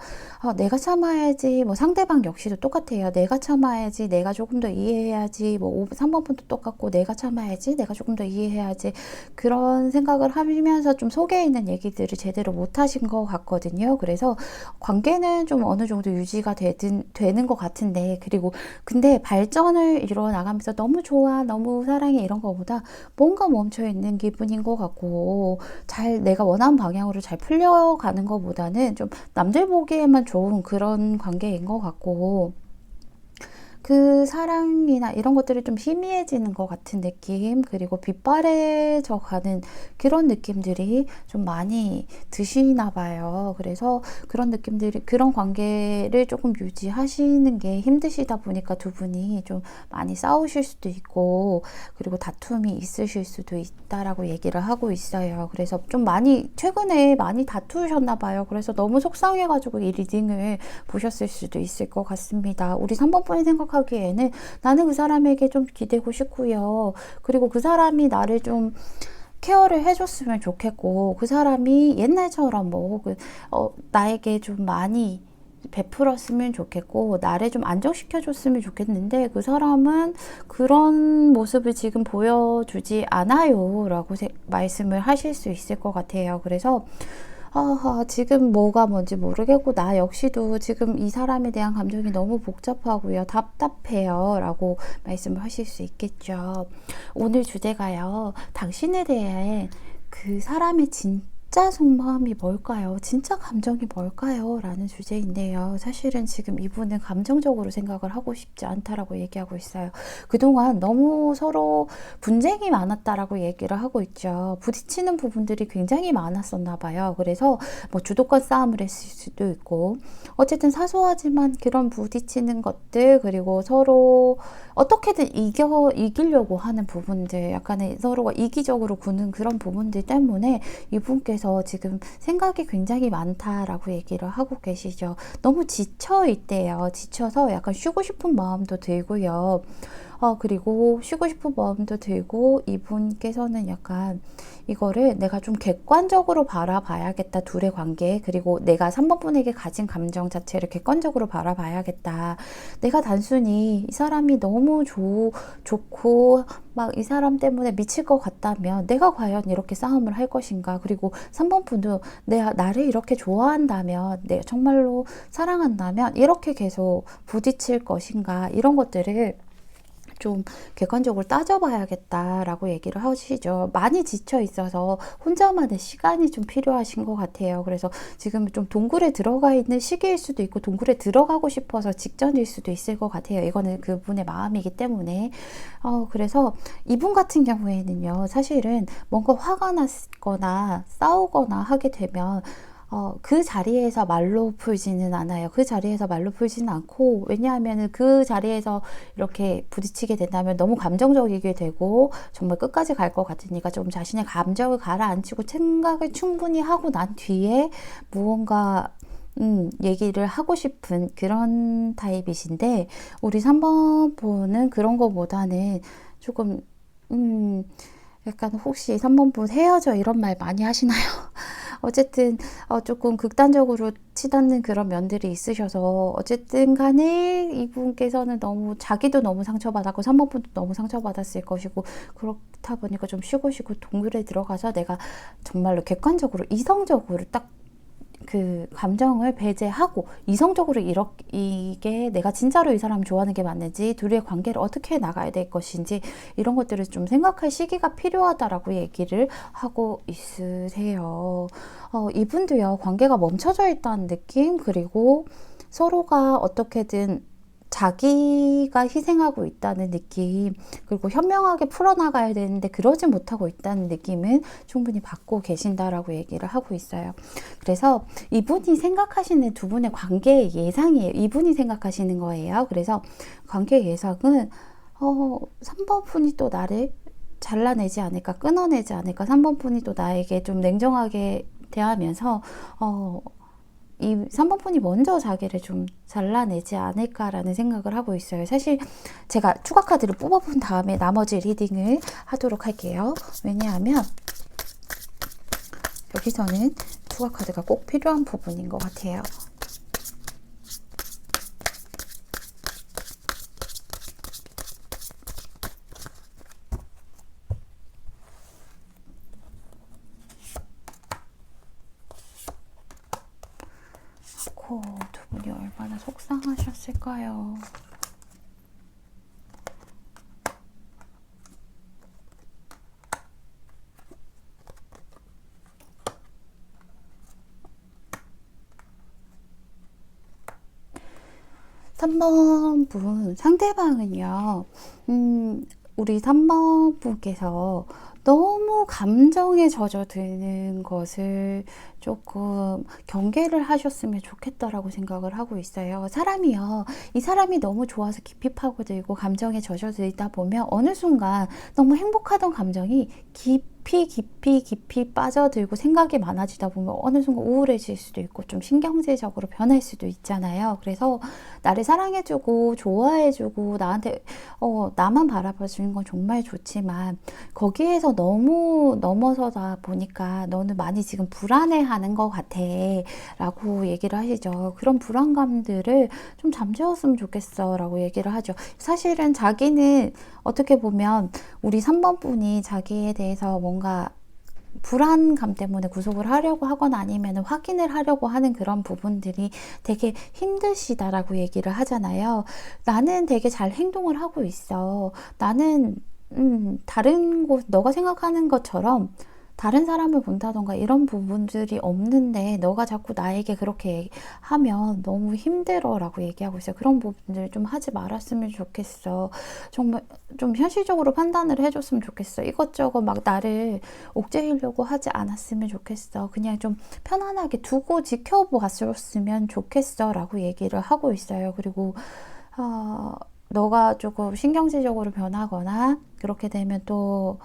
내가 참아야지, 뭐 상대방 역시도 똑같아요. 내가 참아야지, 내가 조금 더 이해해야지, 뭐 3번 분도 똑같고 내가 참아야지, 내가 조금 더 이해해야지, 그런 생각을 하면서 좀 속에 있는 얘기들을 제대로 못 하신 것 같거든요. 그래서 관계는 좀 어느 정도 유지가 되는 것 같은데, 그리고 근데 발전을 이뤄 나가면서 너무 좋아, 너무 사랑해 이런 거보다 뭔가 멈춰있는 기분인 것 같고, 잘 내가 원하는 방향으로 잘 풀려가는 것보다는 좀 남들 보기에만 좋은 그런 관계인 것 같고, 그 사랑이나 이런 것들이 좀 희미해지는 것 같은 느낌, 그리고 빛바래져 가는 그런 느낌들이 좀 많이 드시나 봐요. 그래서 그런 느낌들이, 그런 관계를 조금 유지하시는 게 힘드시다 보니까 두 분이 좀 많이 싸우실 수도 있고, 그리고 다툼이 있으실 수도 있다라고 얘기를 하고 있어요. 그래서 좀 많이 최근에 많이 다투셨나 봐요. 그래서 너무 속상해가지고 이 리딩을 보셨을 수도 있을 것 같습니다. 우리 3번 분이 생각하기에는 나는 그 사람에게 좀 기대고 싶고요. 그리고 그 사람이 나를 좀 케어를 해줬으면 좋겠고, 그 사람이 옛날처럼 뭐 나에게 좀 많이 베풀었으면 좋겠고 나를 좀 안정시켜줬으면 좋겠는데, 그 사람은 그런 모습을 지금 보여주지 않아요 라고 말씀을 하실 수 있을 것 같아요. 그래서 지금 뭐가 뭔지 모르겠고 나 역시도 지금 이 사람에 대한 감정이 너무 복잡하고요, 답답해요 라고 말씀을 하실 수 있겠죠. 오늘 주제가요, 당신에 대한 그 사람의 진짜 속마음이 뭘까요? 진짜 감정이 뭘까요? 라는 주제인데요. 사실은 지금 이분은 감정적으로 생각을 하고 싶지 않다라고 얘기하고 있어요. 그동안 너무 서로 분쟁이 많았다라고 얘기를 하고 있죠. 부딪히는 부분들이 굉장히 많았었나 봐요. 그래서 뭐 주도권 싸움을 했을 수도 있고, 어쨌든 사소하지만 그런 부딪히는 것들, 그리고 서로 어떻게든 이기려고 하는 부분들, 약간의 서로가 이기적으로 구는 그런 부분들 때문에 이분께서 지금 생각이 굉장히 많다라고 얘기를 하고 계시죠. 너무 지쳐 있대요. 지쳐서 약간 쉬고 싶은 마음도 들고요. 그리고 쉬고 싶은 마음도 들고, 이분께서는 약간 이거를 내가 좀 객관적으로 바라봐야겠다, 둘의 관계. 그리고 내가 3번 분에게 가진 감정 자체를 객관적으로 바라봐야겠다. 내가 단순히 이 사람이 너무 좋고 막 이 사람 때문에 미칠 것 같다면 내가 과연 이렇게 싸움을 할 것인가. 그리고 3번 분도 나를 이렇게 좋아한다면, 내가 정말로 사랑한다면 이렇게 계속 부딪힐 것인가, 이런 것들을 좀 객관적으로 따져봐야겠다라고 얘기를 하시죠. 많이 지쳐 있어서 혼자만의 시간이 좀 필요하신 것 같아요. 그래서 지금 좀 동굴에 들어가 있는 시기일 수도 있고 동굴에 들어가고 싶어서 직전일 수도 있을 것 같아요. 이거는 그분의 마음이기 때문에. 그래서 이분 같은 경우에는요, 사실은 뭔가 화가 났거나 싸우거나 하게 되면 그 자리에서 말로 풀지는 않아요. 그 자리에서 말로 풀지는 않고, 왜냐하면 그 자리에서 이렇게 부딪히게 된다면 너무 감정적이게 되고, 정말 끝까지 갈 것 같으니까 좀 자신의 감정을 가라앉히고 생각을 충분히 하고 난 뒤에 무언가 얘기를 하고 싶은 그런 타입이신데, 우리 3번 분은 그런 거보다는 조금, 약간 혹시 3번 분 헤어져 이런 말 많이 하시나요? 어쨌든 조금 극단적으로 치닫는 그런 면들이 있으셔서 어쨌든 간에 이분께서는 너무 자기도 너무 상처받았고 3번 분도 너무 상처받았을 것이고, 그렇다 보니까 좀 쉬고 동굴에 들어가서 내가 정말로 객관적으로 이성적으로 딱 그 감정을 배제하고 이성적으로 이게 내가 진짜로 이 사람 좋아하는 게 맞는지, 둘의 관계를 어떻게 나가야 될 것인지, 이런 것들을 좀 생각할 시기가 필요하다라고 얘기를 하고 있으세요. 이분도요, 관계가 멈춰져 있다는 느낌, 그리고 서로가 어떻게든 자기가 희생하고 있다는 느낌, 그리고 현명하게 풀어나가야 되는데 그러지 못하고 있다는 느낌은 충분히 받고 계신다라고 얘기를 하고 있어요. 그래서 이분이 생각하시는 두 분의 관계의 예상이에요. 이분이 생각하시는 거예요. 그래서 관계 예상은 3번 분이 또 나를 잘라내지 않을까, 끊어내지 않을까, 3번 분이 또 나에게 좀 냉정하게 대하면서 이 3번 분이 먼저 자기를 좀 잘라내지 않을까라는 생각을 하고 있어요. 사실 제가 추가 카드를 뽑아본 다음에 나머지 리딩을 하도록 할게요. 왜냐하면 여기서는 추가 카드가 꼭 필요한 부분인 것 같아요. 두 분이 얼마나 속상하셨을까요? 3번 분, 상대방은요, 우리 3번 분께서 너무 감정에 젖어드는 것을 조금 경계를 하셨으면 좋겠다라고 생각을 하고 있어요. 사람이요, 이 사람이 너무 좋아서 깊이 파고들고 감정에 젖어들다 보면 어느 순간 너무 행복하던 감정이 깊이 빠져들고 생각이 많아지다 보면 어느 순간 우울해질 수도 있고 좀 신경질적으로 변할 수도 있잖아요. 그래서 나를 사랑해주고 좋아해주고 나한테 나만 바라봐주는 건 정말 좋지만 거기에서 너무 넘어서다 보니까 너는 많이 지금 불안해하는 것 같아 라고 얘기를 하시죠. 그런 불안감들을 좀 잠재웠으면 좋겠어 라고 얘기를 하죠. 사실은 자기는 어떻게 보면 우리 3번 분이 자기에 대해서 뭔가 불안감 때문에 구속을 하려고 하거나 아니면 확인을 하려고 하는 그런 부분들이 되게 힘드시다라고 얘기를 하잖아요. 나는 되게 잘 행동을 하고 있어. 나는 다른 곳, 너가 생각하는 것처럼 다른 사람을 본다던가 이런 부분들이 없는데 너가 자꾸 나에게 그렇게 하면 너무 힘들어 라고 얘기하고 있어요. 그런 부분들 좀 하지 말았으면 좋겠어. 정말 좀 현실적으로 판단을 해줬으면 좋겠어. 이것저것 막 나를 옥죄이려고 하지 않았으면 좋겠어. 그냥 좀 편안하게 두고 지켜보았으면 좋겠어 라고 얘기를 하고 있어요. 그리고 너가 조금 신경질적으로 변하거나 그렇게 되면 또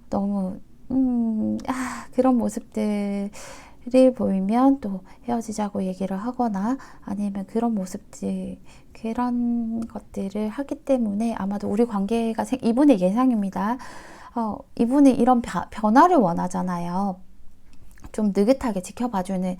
너무 그런 모습들이 보이면 또 헤어지자고 얘기를 하거나 아니면 그런 것들을 하기 때문에 아마도 우리 관계가 이분의 예상입니다. 이분이 이런 변화를 원하잖아요. 좀 느긋하게 지켜봐주는,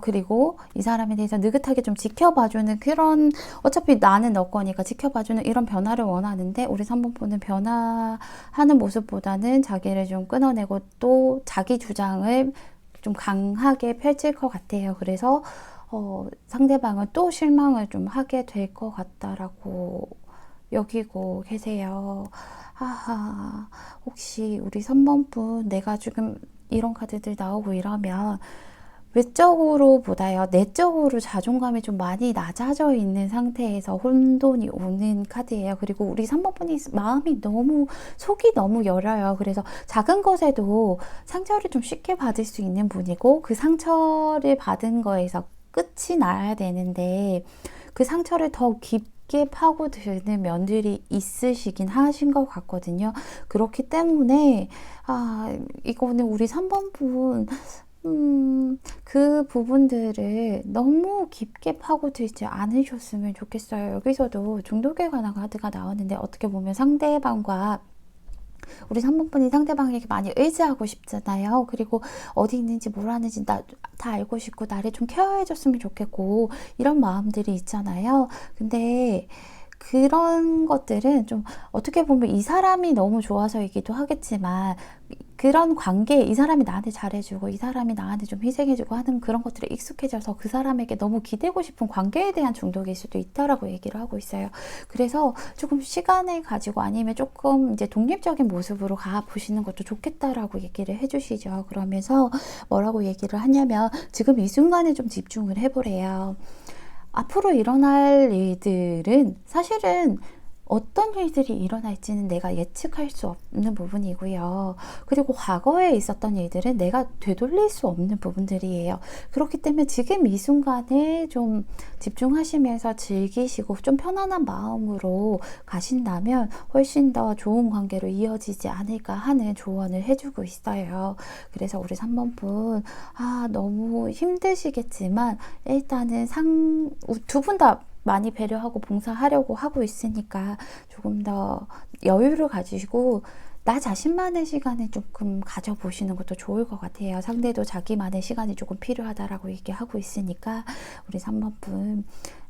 그리고 이 사람에 대해서 느긋하게 좀 지켜봐주는 그런, 어차피 나는 너 거니까 지켜봐주는 이런 변화를 원하는데, 우리 3번 분은 변화하는 모습보다는 자기를 좀 끊어내고 또 자기 주장을 좀 강하게 펼칠 것 같아요. 그래서, 상대방은 또 실망을 좀 하게 될 것 같다라고 여기고 계세요. 하하, 혹시 우리 3번분 내가 지금 이런 카드들 나오고 이러면 외적으로 보다요, 내적으로 자존감이 좀 많이 낮아져 있는 상태에서 혼돈이 오는 카드예요. 그리고 우리 3번분이 마음이 너무, 속이 너무 여려요. 그래서 작은 것에도 상처를 좀 쉽게 받을 수 있는 분이고, 그 상처를 받은 거에서 끝이 나야 되는데, 그 상처를 더 깊게 파고드는 면들이 있으시긴 하신 것 같거든요. 그렇기 때문에, 이거는 우리 3번분, 그 부분들을 너무 깊게 파고들지 않으셨으면 좋겠어요. 여기서도 중독에 관한 카드가 나오는데, 어떻게 보면 상대방과 우리 3번분이 상대방에게 많이 의지하고 싶잖아요. 그리고 어디 있는지 뭘 하는지 다 알고 싶고, 나를 좀 케어해줬으면 좋겠고, 이런 마음들이 있잖아요. 근데 그런 것들은 좀 어떻게 보면 이 사람이 너무 좋아서이기도 하겠지만, 그런 관계, 이 사람이 나한테 잘해주고 이 사람이 나한테 좀 희생해주고 하는 그런 것들에 익숙해져서 그 사람에게 너무 기대고 싶은 관계에 대한 중독일 수도 있다라고 얘기를 하고 있어요. 그래서 조금 시간을 가지고, 아니면 조금 이제 독립적인 모습으로 가보시는 것도 좋겠다라고 얘기를 해주시죠. 그러면서 뭐라고 얘기를 하냐면, 지금 이 순간에 좀 집중을 해보래요. 앞으로 일어날 일들은 사실은 어떤 일들이 일어날지는 내가 예측할 수 없는 부분이고요. 그리고 과거에 있었던 일들은 내가 되돌릴 수 없는 부분들이에요. 그렇기 때문에 지금 이 순간에 좀 집중하시면서 즐기시고 좀 편안한 마음으로 가신다면 훨씬 더 좋은 관계로 이어지지 않을까 하는 조언을 해주고 있어요. 그래서 우리 3번분, 너무 힘드시겠지만 일단은 두 분 다 많이 배려하고 봉사하려고 하고 있으니까 조금 더 여유를 가지시고 나 자신만의 시간을 조금 가져보시는 것도 좋을 것 같아요. 상대도 자기만의 시간이 조금 필요하다라고 얘기하고 있으니까 우리 3번분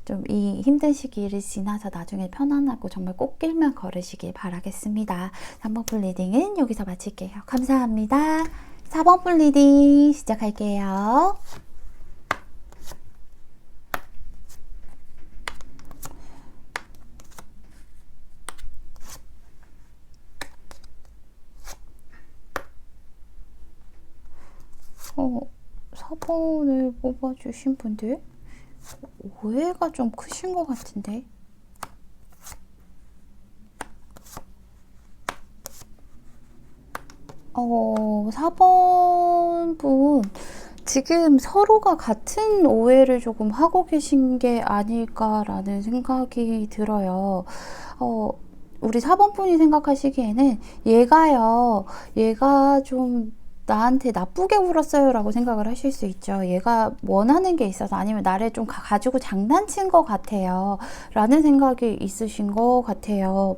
좀 이 힘든 시기를 지나서 나중에 편안하고 정말 꽃길만 걸으시길 바라겠습니다. 3번분 리딩은 여기서 마칠게요. 감사합니다. 4번분 리딩 시작할게요. 어, 4번을 뽑아주신 분들 오해가 좀 크신 것 같은데. 4번 분 지금 서로가 같은 오해를 조금 하고 계신 게 아닐까라는 생각이 들어요. 우리 4번 분이 생각하시기에는 얘가 좀 나한테 나쁘게 굴었어요 라고 생각을 하실 수 있죠. 얘가 원하는 게 있어서, 아니면 나를 좀 가지고 장난친 것 같아요 라는 생각이 있으신 것 같아요.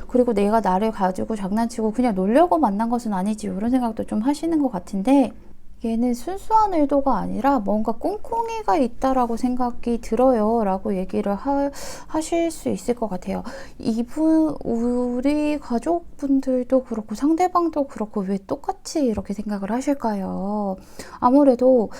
그리고 내가 나를 가지고 장난치고 그냥 놀려고 만난 것은 아니지, 이런 생각도 좀 하시는 것 같은데, 얘는 순수한 의도가 아니라 뭔가 꿍꿍이가 있다라고 생각이 들어요 라고 얘기를 하실 수 있을 것 같아요. 우리 가족분들도 그렇고 상대방도 그렇고 왜 똑같이 이렇게 생각을 하실까요? 아무래도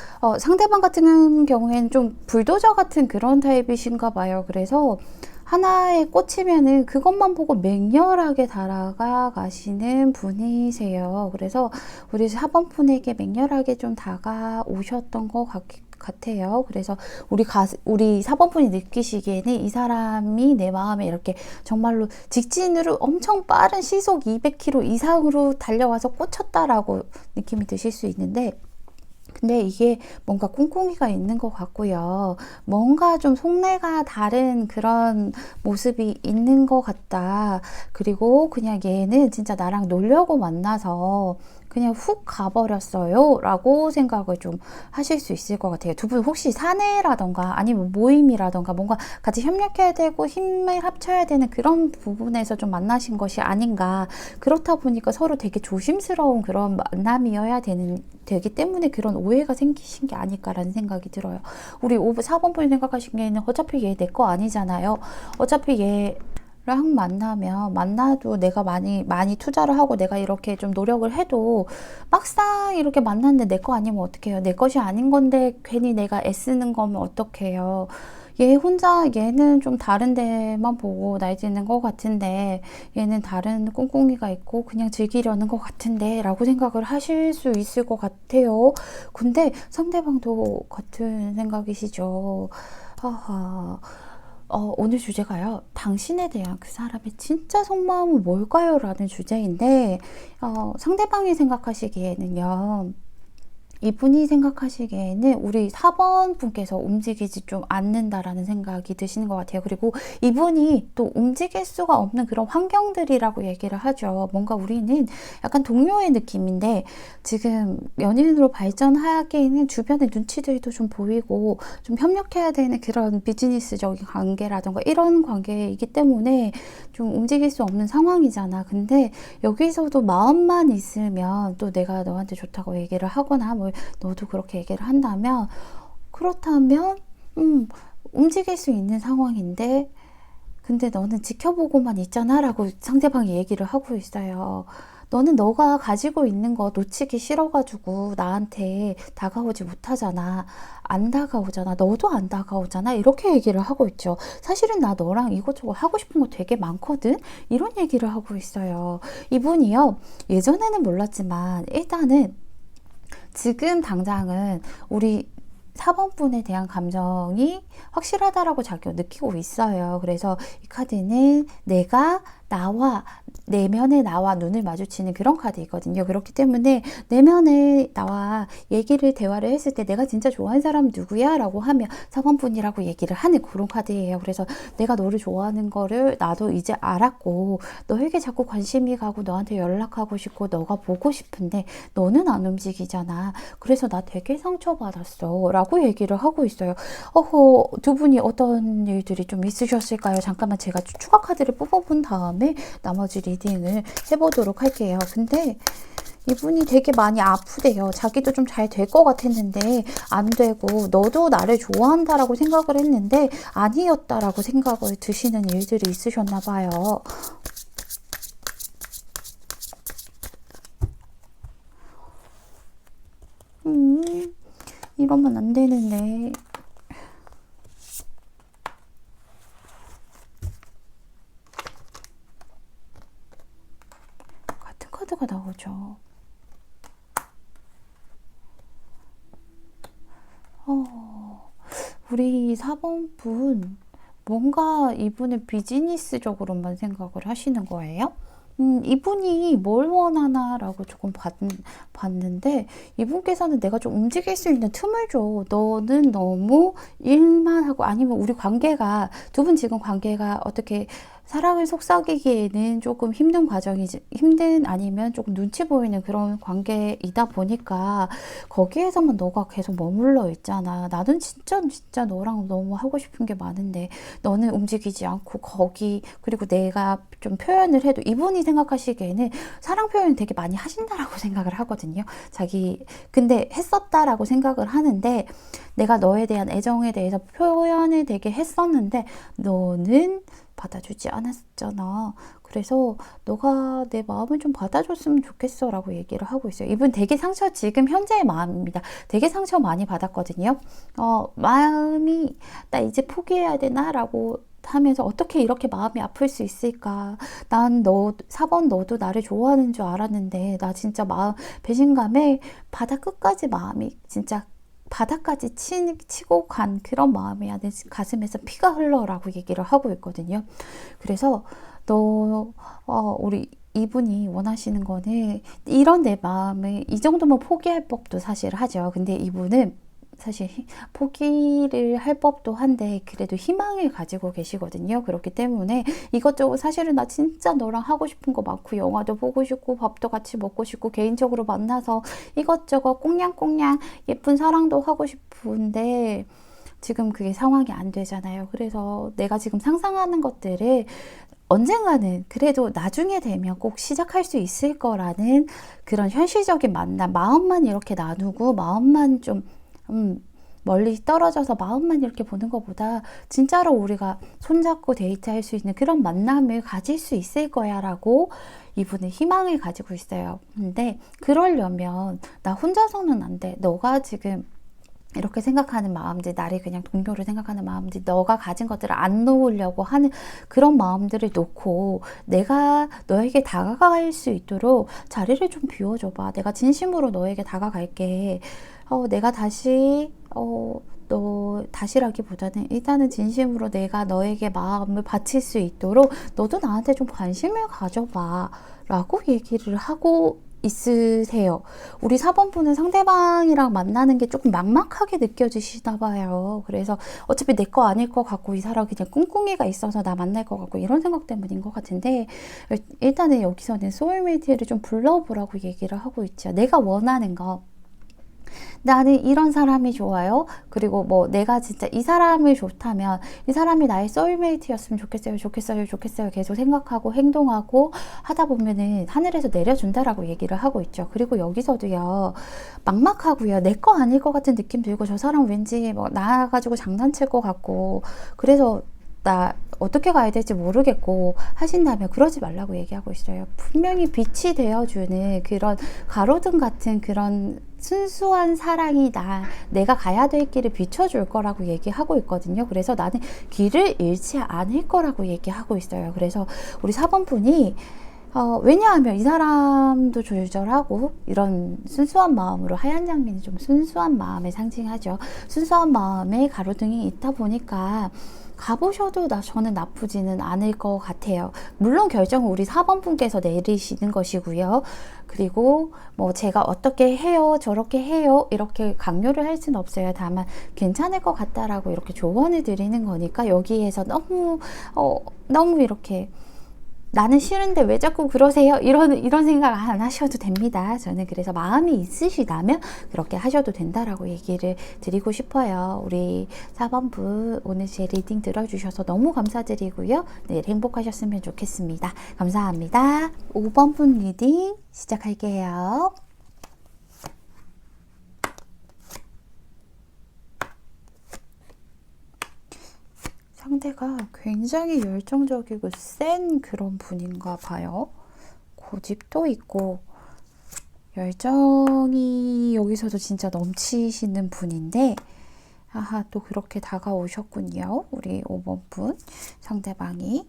상대방 같은 경우에는 좀 불도저 같은 그런 타입이신가 봐요. 그래서 하나에 꽂히면은 그것만 보고 맹렬하게 달아가 가시는 분이세요. 그래서 우리 4번 분에게 맹렬하게 좀 다가오셨던 것 같아요. 그래서 우리 4번 분이 느끼시기에는 이 사람이 내 마음에 이렇게 정말로 직진으로 엄청 빠른 시속 200km 이상으로 달려와서 꽂혔다라고 느낌이 드실 수 있는데, 근데 이게 뭔가 꿍꿍이가 있는 것 같고요. 뭔가 좀 속내가 다른 그런 모습이 있는 것 같다. 그리고 그냥 얘는 진짜 나랑 놀려고 만나서 그냥 훅 가버렸어요 라고 생각을 좀 하실 수 있을 것 같아요. 두 분 혹시 사내라던가 아니면 모임이라던가 뭔가 같이 협력해야 되고 힘을 합쳐야 되는 그런 부분에서 좀 만나신 것이 아닌가. 그렇다 보니까 서로 되게 조심스러운 그런 만남이어야 되기 때문에 그런 오해가 생기신 게 아닐까라는 생각이 들어요. 우리 4번 분이 생각하시기에는 어차피 얘 내 거 아니잖아요. 어차피 얘랑 만나도 내가 많이 투자를 하고 내가 이렇게 좀 노력을 해도 막상 이렇게 만났는데 내 거 아니면 어떡해요? 내 것이 아닌 건데 괜히 내가 애쓰는 거면 어떡해요? 얘 혼자, 얘는 좀 다른 데만 보고 날 지는 것 같은데, 얘는 다른 꿍꿍이가 있고 그냥 즐기려는 것 같은데, 라고 생각을 하실 수 있을 것 같아요. 근데 상대방도 같은 생각이시죠. 하하. 오늘 주제가요. 당신에 대한 그 사람의 진짜 속마음은 뭘까요? 라는 주제인데, 상대방이 생각하시기에는요. 이분이 생각하시기에는 우리 4번 분께서 움직이지 좀 않는다라는 생각이 드시는 것 같아요. 그리고 이분이 또 움직일 수가 없는 그런 환경들이라고 얘기를 하죠. 뭔가 우리는 약간 동료의 느낌인데 지금 연인으로 발전하기에는 주변의 눈치들도 좀 보이고 좀 협력해야 되는 그런 비즈니스적인 관계라던가 이런 관계이기 때문에 좀 움직일 수 없는 상황이잖아. 근데 여기서도 마음만 있으면 또 내가 너한테 좋다고 얘기를 하거나 뭐 너도 그렇게 얘기를 한다면 그렇다면 움직일 수 있는 상황인데 근데 너는 지켜보고만 있잖아 라고 상대방이 얘기를 하고 있어요. 너는 너가 가지고 있는 거 놓치기 싫어가지고 나한테 다가오지 못하잖아. 안 다가오잖아. 너도 안 다가오잖아. 이렇게 얘기를 하고 있죠. 사실은 나 너랑 이것저것 하고 싶은 거 되게 많거든. 이런 얘기를 하고 있어요. 이분이요. 예전에는 몰랐지만 일단은 지금 당장은 우리 4번 분에 대한 감정이 확실하다라고 자기가 느끼고 있어요. 그래서 이 카드는 내가 나와 내면의 나와 눈을 마주치는 그런 카드이거든요. 그렇기 때문에 내면의 나와 대화를 했을 때 내가 진짜 좋아하는 사람 누구야? 라고 하면 4번 분이라고 얘기를 하는 그런 카드예요. 그래서 내가 너를 좋아하는 거를 나도 이제 알았고 너에게 자꾸 관심이 가고 너한테 연락하고 싶고 너가 보고 싶은데 너는 안 움직이잖아. 그래서 나 되게 상처받았어. 라고 얘기를 하고 있어요. 두 분이 어떤 일들이 좀 있으셨을까요? 잠깐만 제가 추가 카드를 뽑아본 다음에 나머지 리딩을 해보도록 할게요. 근데 이분이 되게 많이 아프대요. 자기도 좀 잘 될 것 같았는데 안 되고 너도 나를 좋아한다라고 생각을 했는데 아니었다라고 생각을 드시는 일들이 있으셨나 봐요. 이러면 안 되는데. 같은 카드가 나오죠. 우리 4번 분 뭔가 이분은 비즈니스적으로만 생각을 하시는 거예요. 이분이 뭘 원하나라고 조금 봤는데 이분께서는 내가 좀 움직일 수 있는 틈을 줘. 너는 너무 일만 하고 아니면 우리 관계가 두 분 지금 관계가 어떻게 사랑을 속삭이기에는 조금 힘든 아니면 조금 눈치 보이는 그런 관계이다 보니까 거기에서만 너가 계속 머물러 있잖아. 나는 진짜 너랑 너무 하고 싶은 게 많은데 너는 움직이지 않고 그리고 내가 좀 표현을 해도 이분이 생각하시기에는 사랑 표현 되게 많이 하신다라고 생각을 하거든요. 근데 했었다라고 생각을 하는데 내가 너에 대한 애정에 대해서 표현을 되게 했었는데 너는 받아주지 않았잖아. 그래서 너가 내 마음을 좀 받아줬으면 좋겠어 라고 얘기를 하고 있어요. 이분 되게 지금 현재의 마음입니다. 되게 상처 많이 받았거든요. 마음이 나 이제 포기해야 되나? 라고 하면서 어떻게 이렇게 마음이 아플 수 있을까? 4번 너도 나를 좋아하는 줄 알았는데 나 진짜 배신감에 바다 끝까지 마음이 진짜 바닥까지 치고 간 그런 마음이야. 내 가슴에서 피가 흘러라고 얘기를 하고 있거든요. 그래서 우리 이분이 원하시는 거는 이런 내 마음을 이 정도면 포기할 법도 사실 하죠. 근데 이분은 사실 포기를 할 법도 한데 그래도 희망을 가지고 계시거든요. 그렇기 때문에 이것저것 사실은 나 진짜 너랑 하고 싶은 거 많고 영화도 보고 싶고 밥도 같이 먹고 싶고 개인적으로 만나서 이것저것 꽁냥꽁냥 예쁜 사랑도 하고 싶은데 지금 그게 상황이 안 되잖아요. 그래서 내가 지금 상상하는 것들을 언젠가는 그래도 나중에 되면 꼭 시작할 수 있을 거라는 그런 현실적인 만남, 마음만 이렇게 나누고 마음만 좀 멀리 떨어져서 마음만 이렇게 보는 것보다 진짜로 우리가 손잡고 데이트할 수 있는 그런 만남을 가질 수 있을 거야 라고 이분은 희망을 가지고 있어요. 근데 그러려면 나 혼자서는 안 돼. 너가 지금 이렇게 생각하는 마음들, 나를 그냥 동료로 생각하는 마음들, 너가 가진 것들을 안 놓으려고 하는 그런 마음들을 놓고 내가 너에게 다가갈 수 있도록 자리를 좀 비워줘봐. 내가 진심으로 너에게 다가갈게. 내가 다시 너 다시라기보다는 일단은 진심으로 내가 너에게 마음을 바칠 수 있도록 너도 나한테 좀 관심을 가져봐 라고 얘기를 하고 있으세요. 우리 4번분은 상대방이랑 만나는 게 조금 막막하게 느껴지시나 봐요. 그래서 어차피 내 거 아닐 것 같고 이 사람 그냥 꿍꿍이가 있어서 나 만날 것 같고 이런 생각 때문인 것 같은데, 일단은 여기서는 소울메이트를 좀 불러보라고 얘기를 하고 있죠. 내가 원하는 거, 나는 이런 사람이 좋아요. 그리고 뭐 내가 진짜 이 사람을 좋다면 이 사람이 나의 소울메이트였으면 좋겠어요, 좋겠어요, 좋겠어요 계속 생각하고 행동하고 하다 보면은 하늘에서 내려준다라고 얘기를 하고 있죠. 그리고 여기서도요, 막막하고요, 내 거 아닐 것 같은 느낌 들고 저 사람 왠지 뭐 나가지고 장난칠 것 같고 그래서 나 어떻게 가야 될지 모르겠고 하신다면 그러지 말라고 얘기하고 있어요. 분명히 빛이 되어주는 그런 가로등 같은 그런 순수한 사랑이 내가 가야 될 길을 비춰줄 거라고 얘기하고 있거든요. 그래서 나는 길을 잃지 않을 거라고 얘기하고 있어요. 그래서 우리 4번 분이 왜냐하면 이 사람도 졸졸하고 이런 순수한 마음으로, 하얀 장미는 좀 순수한 마음을 상징하죠. 순수한 마음에 가로등이 있다 보니까 가보셔도 저는 나쁘지는 않을 것 같아요. 물론 결정은 우리 4번 분께서 내리시는 것이고요. 그리고 뭐 제가 어떻게 해요, 저렇게 해요 이렇게 강요를 할 수는 없어요. 다만 괜찮을 것 같다라고 이렇게 조언을 드리는 거니까 여기에서 너무 이렇게 나는 싫은데 왜 자꾸 그러세요? 이런 생각 안 하셔도 됩니다. 저는 그래서 마음이 있으시다면 그렇게 하셔도 된다라고 얘기를 드리고 싶어요. 우리 4번분 오늘 제 리딩 들어주셔서 너무 감사드리고요. 네, 행복하셨으면 좋겠습니다. 감사합니다. 5번분 리딩 시작할게요. 상대가 굉장히 열정적이고 센 그런 분인가 봐요. 고집도 있고 열정이 여기서도 진짜 넘치시는 분인데, 또 그렇게 다가오셨군요. 우리 5번 분 상대방이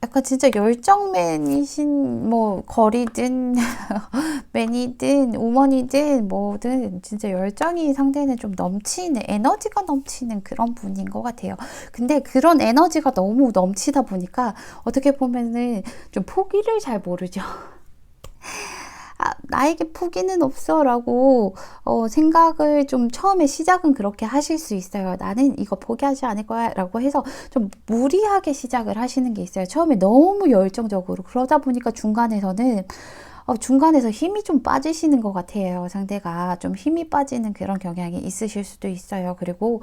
약간 진짜 열정맨이신, 뭐 거리든 맨이든 우먼이든 뭐든 진짜 열정이 상대는 좀 넘치는, 에너지가 넘치는 그런 분인 것 같아요. 근데 그런 에너지가 너무 넘치다 보니까 어떻게 보면은 좀 포기를 잘 모르죠. 나에게 포기는 없어 라고 생각을 좀 처음에 시작은 그렇게 하실 수 있어요. 나는 이거 포기하지 않을 거야 라고 해서 좀 무리하게 시작을 하시는 게 있어요. 처음에 너무 열정적으로. 그러다 보니까 중간에서 힘이 좀 빠지시는 것 같아요. 상대가 좀 힘이 빠지는 그런 경향이 있으실 수도 있어요. 그리고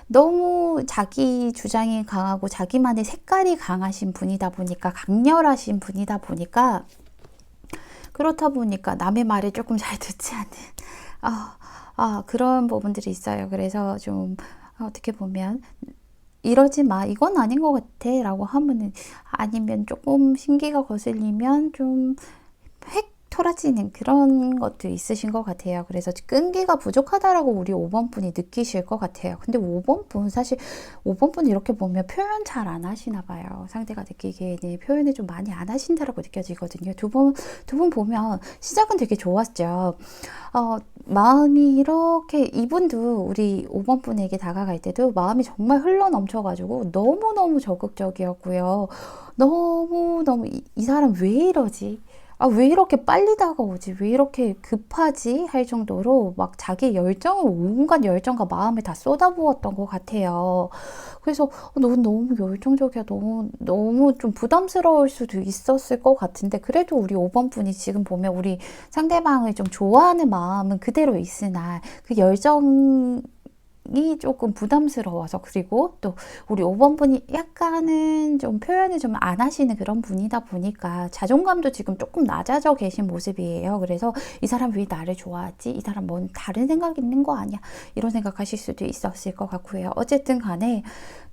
너무 자기 주장이 강하고 자기만의 색깔이 강하신 분이다 보니까, 강렬하신 분이다 보니까, 그렇다 보니까 남의 말을 조금 잘 듣지 않는 그런 부분들이 있어요. 그래서 좀 어떻게 보면 이러지 마, 이건 아닌 것 같아 라고 하면은, 아니면 조금 신기가 거슬리면 좀 획 토라지는 그런 것도 있으신 것 같아요. 그래서 끈기가 부족하다라고 우리 5번 분이 느끼실 것 같아요. 근데 5번 분, 사실 5번 분 이렇게 보면 표현 잘 안 하시나 봐요. 상대가 느끼기에는 표현을 좀 많이 안 하신다라고 느껴지거든요. 두 분 보면 시작은 되게 좋았죠. 마음이 이렇게, 이분도 우리 5번 분에게 다가갈 때도 마음이 정말 흘러 넘쳐가지고 너무너무 적극적이었고요. 너무너무 이 사람 왜 이러지? 왜 이렇게 빨리 다가오지? 왜 이렇게 급하지? 할 정도로 막 자기 열정을, 온갖 열정과 마음을 다 쏟아부었던 것 같아요. 그래서 넌 너무 열정적이야. 너무 좀 부담스러울 수도 있었을 것 같은데, 그래도 우리 5번 분이 지금 보면 우리 상대방을 좀 좋아하는 마음은 그대로 있으나 그 열정이 조금 부담스러워서, 그리고 또 우리 5번 분이 약간은 좀 표현을 좀 안 하시는 그런 분이다 보니까 자존감도 지금 조금 낮아져 계신 모습이에요. 그래서 이 사람 왜 나를 좋아하지? 이 사람 뭔 다른 생각 있는 거 아니야? 이런 생각하실 수도 있었을 것 같고요. 어쨌든 간에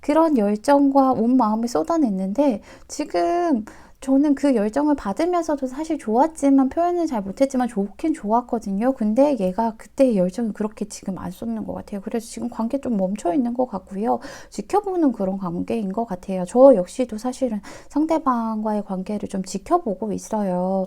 그런 열정과 온 마음을 쏟아냈는데 지금 저는 그 열정을 받으면서도 사실 좋았지만 표현은 잘 못했지만 좋긴 좋았거든요. 근데 얘가 그때의 열정을 그렇게 지금 안 쏟는 것 같아요. 그래서 지금 관계 좀 멈춰 있는 것 같고요. 지켜보는 그런 관계인 것 같아요. 저 역시도 사실은 상대방과의 관계를 좀 지켜보고 있어요.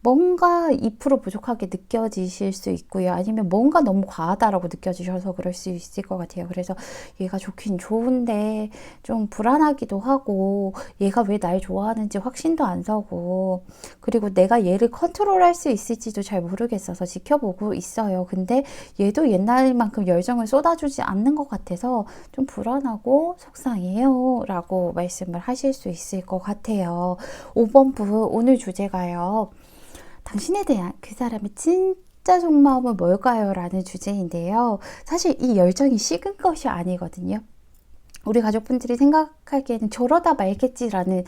뭔가 2% 부족하게 느껴지실 수 있고요. 아니면 뭔가 너무 과하다라고 느껴지셔서 그럴 수 있을 것 같아요. 그래서 얘가 좋긴 좋은데 좀 불안하기도 하고 얘가 왜 날 좋아하는지 확신도 안 서고 그리고 내가 얘를 컨트롤할 수 있을지도 잘 모르겠어서 지켜보고 있어요. 근데 얘도 옛날만큼 열정을 쏟아주지 않는 것 같아서 좀 불안하고 속상해요 라고 말씀을 하실 수 있을 것 같아요. 5번부 오늘 주제가요. 당신에 대한 그 사람의 진짜 속마음은 뭘까요? 라는 주제인데요. 사실 이 열정이 식은 것이 아니거든요. 우리 가족분들이 생각하기에는 저러다 말겠지라는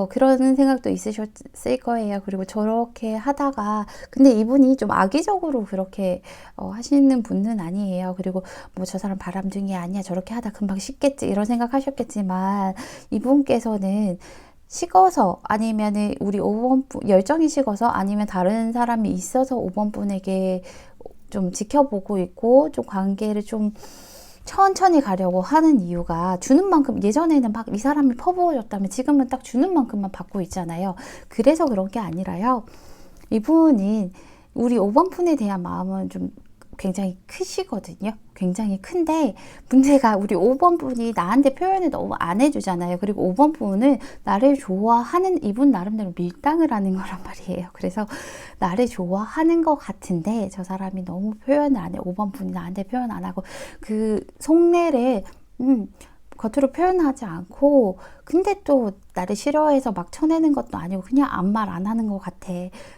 그런 생각도 있으셨을 거예요. 그리고 저렇게 하다가 근데 이분이 좀 악의적으로 그렇게 하시는 분은 아니에요. 그리고 뭐 저 사람 바람둥이 아니야 저렇게 하다 금방 식겠지 이런 생각하셨겠지만 이분께서는 식어서 아니면은 우리 5번 열정이 식어서 아니면 다른 사람이 있어서 5번 분에게 좀 지켜보고 있고 좀 관계를 좀 천천히 가려고 하는 이유가 주는 만큼 예전에는 막 이 사람이 퍼부어졌다면 지금은 딱 주는 만큼만 받고 있잖아요. 그래서 그런 게 아니라요. 이분은 우리 5번 분에 대한 마음은 좀 굉장히 크시거든요. 굉장히 큰데 문제가 우리 5번 분이 나한테 표현을 너무 안 해주잖아요. 그리고 5번 분은 나를 좋아하는 이분 나름대로 밀당을 하는 거란 말이에요. 그래서 나를 좋아하는 것 같은데 저 사람이 너무 표현을 안 해. 5번 분이 나한테 표현 안 하고 그 속내를 겉으로 표현하지 않고 근데 또 나를 싫어해서 막 쳐내는 것도 아니고 그냥 아무 말 안 하는 것 같아.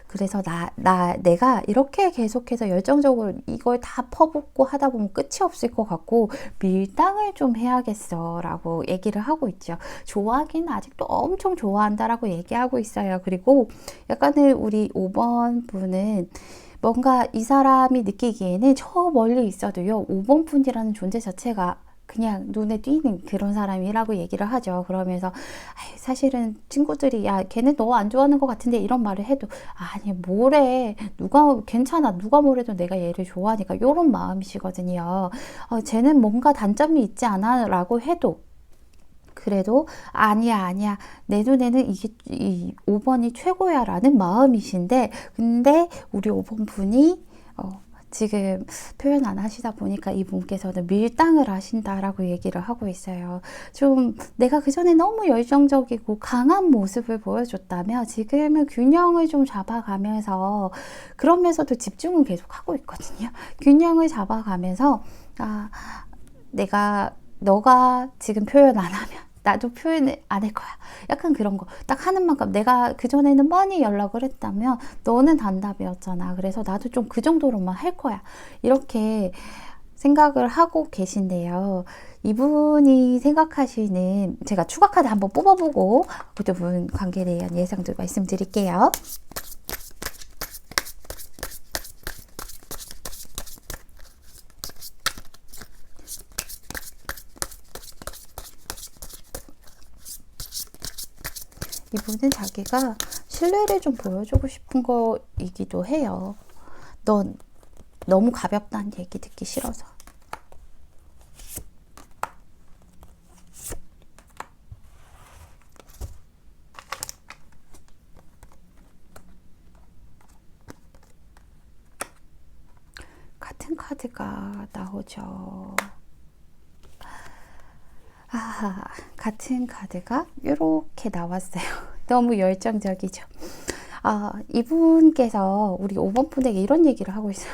그래서 내가 이렇게 계속해서 열정적으로 이걸 다 퍼붓고 하다 보면 끝이 없을 것 같고 밀당을 좀 해야겠어 라고 얘기를 하고 있죠. 좋아하기는 아직도 엄청 좋아한다라고 얘기하고 있어요. 그리고 약간은 우리 5번 분은 뭔가 이 사람이 느끼기에는 저 멀리 있어도요 5번 분이라는 존재 자체가 그냥 눈에 띄는 그런 사람이라고 얘기를 하죠. 그러면서 사실은 친구들이 야 걔네 너 안 좋아하는 것 같은데 이런 말을 해도 아니 뭐래 누가 괜찮아 누가 뭐래도 내가 얘를 좋아하니까 이런 마음이시거든요. 쟤는 뭔가 단점이 있지 않아 라고 해도 그래도 아니야 내 눈에는 이게 이 5번이 최고야 라는 마음이신데 근데 우리 5번 분이 지금 표현 안 하시다 보니까 이분께서는 밀당을 하신다라고 얘기를 하고 있어요. 좀 내가 그전에 너무 열정적이고 강한 모습을 보여줬다면 지금은 균형을 좀 잡아가면서 그러면서도 집중은 계속 하고 있거든요. 균형을 잡아가면서 너가 지금 표현 안 하면 나도 표현을 안 할 거야. 약간 그런 거. 딱 하는 만큼 내가 그전에는 뻔히 연락을 했다면 너는 단답이었잖아. 그래서 나도 좀 그 정도로만 할 거야. 이렇게 생각을 하고 계신데요. 이분이 생각하시는 제가 추가 카드 한번 뽑아보고 그 두 분 관계에 대한 예상도 말씀드릴게요. 이분은 자기가 신뢰를 좀 보여주고 싶은 거이기도 해요. 넌 너무 가볍다는 얘기 듣기 싫어서. 같은 카드가 나오죠. 같은 카드가 이렇게 나왔어요. 너무 열정적이죠. 이분께서 우리 5번 분에게 이런 얘기를 하고 있어요.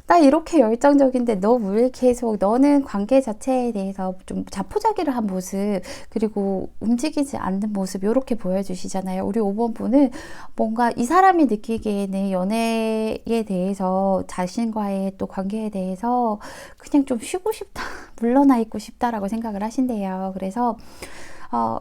나 이렇게 열정적인데 너 왜 계속 너는 관계 자체에 대해서 좀 자포자기를 한 모습 그리고 움직이지 않는 모습 이렇게 보여주시잖아요. 우리 5번 분은 뭔가 이 사람이 느끼기에는 연애에 대해서 자신과의 또 관계에 대해서 그냥 좀 쉬고 싶다 물러나 있고 싶다라고 생각을 하신대요. 그래서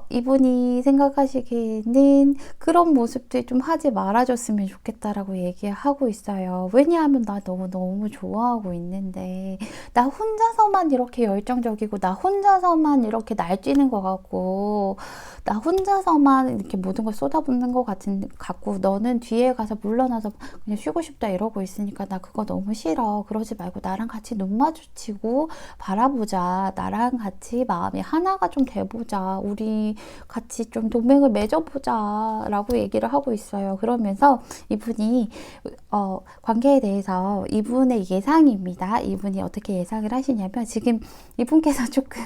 이분이 생각하시기에는 그런 모습들 좀 하지 말아줬으면 좋겠다라고 얘기하고 있어요. 왜냐하면 나 너무 좋아하고 있는데 나 혼자서만 이렇게 열정적이고 나 혼자서만 이렇게 날뛰는 것 같고 나 혼자서만 이렇게 모든 걸 쏟아붓는 것 같고 너는 뒤에 가서 물러나서 그냥 쉬고 싶다 이러고 있으니까 나 그거 너무 싫어. 그러지 말고 나랑 같이 눈 마주치고 바라보자. 나랑 같이 마음이 하나가 좀 돼보자. 우리 같이 좀 동맹을 맺어보자 라고 얘기를 하고 있어요. 그러면서 이분이 관계에 대해서 이분의 예상입니다. 이분이 어떻게 예상을 하시냐면 지금 이분께서 조금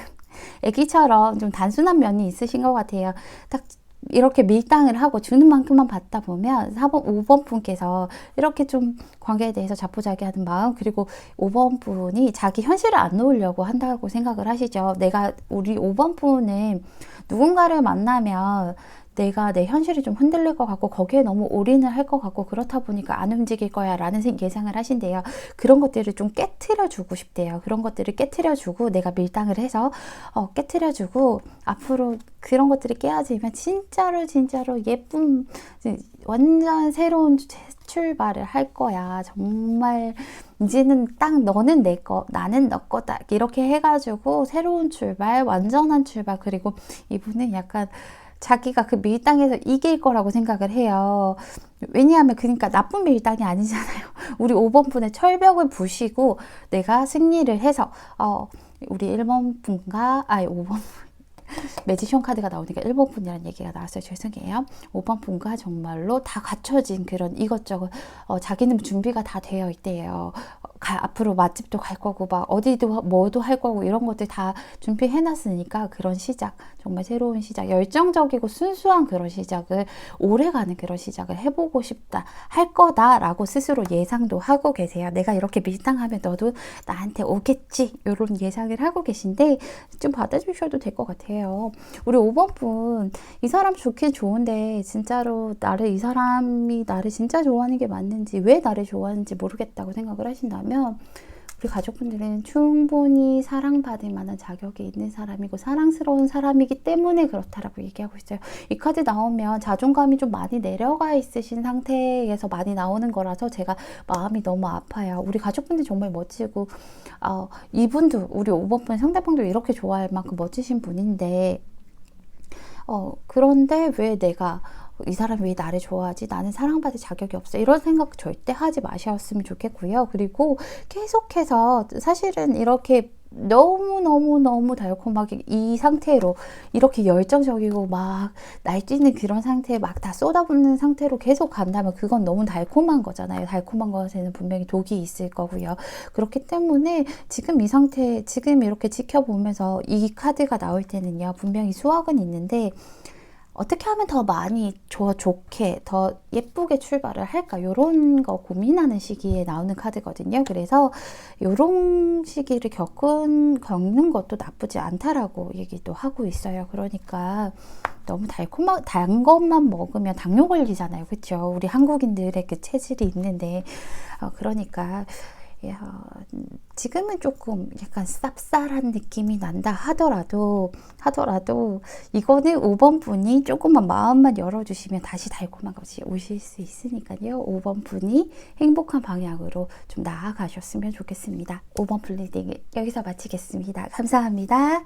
애기처럼 좀 단순한 면이 있으신 것 같아요. 딱 이렇게 밀당을 하고 주는 만큼만 받다 보면 4번, 5번 분께서 이렇게 좀 관계에 대해서 자포자기하는 마음, 그리고 5번 분이 자기 현실을 안 놓으려고 한다고 생각을 하시죠. 우리 5번 분은 누군가를 만나면 내가 내 현실이 좀 흔들릴 것 같고 거기에 너무 올인을 할 것 같고 그렇다 보니까 안 움직일 거야 라는 예상을 하신대요. 그런 것들을 좀 깨트려 주고 싶대요. 그런 것들을 깨트려 주고 내가 밀당을 해서 깨트려 주고 앞으로 그런 것들이 깨어지면 진짜로 예쁜 완전 새로운 출발을 할 거야. 정말 이제는 딱 너는 내 거, 나는 너 거다. 이렇게 해가지고 새로운 출발, 완전한 출발. 그리고 이분은 약간 자기가 그 밀당에서 이길 거라고 생각을 해요. 왜냐하면 그러니까 나쁜 밀당이 아니잖아요. 우리 5번 분의 철벽을 부시고 내가 승리를 해서 우리 1번 분과 5번 매지션 카드가 나오니까 1번 분이라는 얘기가 나왔어요. 죄송해요. 5번 분과 정말로 다 갖춰진 그런 이것저것 자기는 준비가 다 되어 있대요. 앞으로 맛집도 갈 거고 막 어디도 뭐도 할 거고 이런 것들 다 준비해놨으니까 그런 시작, 정말 새로운 시작, 열정적이고 순수한 그런 시작을, 오래가는 그런 시작을 해보고 싶다, 할 거다라고 스스로 예상도 하고 계세요. 내가 이렇게 밀당하면 너도 나한테 오겠지, 이런 예상을 하고 계신데 좀 받아주셔도 될 것 같아요. 우리 5번 분, 이 사람 좋긴 좋은데 진짜로 이 사람이 나를 진짜 좋아하는 게 맞는지, 왜 나를 좋아하는지 모르겠다고 생각을 하신다면 우리 가족분들은 충분히 사랑받을 만한 자격이 있는 사람이고 사랑스러운 사람이기 때문에 그렇다라고 얘기하고 있어요. 이 카드 나오면 자존감이 좀 많이 내려가 있으신 상태에서 많이 나오는 거라서 제가 마음이 너무 아파요. 우리 가족분들 정말 멋지고 이분도, 우리 5번 분 상대방도 이렇게 좋아할 만큼 멋지신 분인데 그런데 왜 이 사람이 왜 나를 좋아하지? 나는 사랑받을 자격이 없어. 이런 생각 절대 하지 마셨으면 좋겠고요. 그리고 계속해서 사실은 이렇게 너무 달콤하게 이 상태로 이렇게 열정적이고 막 날뛰는 그런 상태에 막 다 쏟아붓는 상태로 계속 간다면 그건 너무 달콤한 거잖아요. 달콤한 것에는 분명히 독이 있을 거고요. 그렇기 때문에 지금 이 상태, 지금 이렇게 지켜보면서 이 카드가 나올 때는요, 분명히 수확은 있는데 어떻게 하면 더 많이 좋게, 더 예쁘게 출발을 할까? 이런 거 고민하는 시기에 나오는 카드거든요. 그래서 이런 시기를 겪는 것도 나쁘지 않다라고 얘기도 하고 있어요. 그러니까 너무 단 것만 먹으면 당뇨 걸리잖아요. 그렇죠? 우리 한국인들의 그 체질이 있는데 그러니까 지금은 조금 약간 쌉쌀한 느낌이 난다 하더라도 이거는 5번 분이 조금만 마음만 열어주시면 다시 달콤한 것이 오실 수 있으니까요. 5번 분이 행복한 방향으로 좀 나아가셨으면 좋겠습니다. 5번 플리딩 여기서 마치겠습니다. 감사합니다.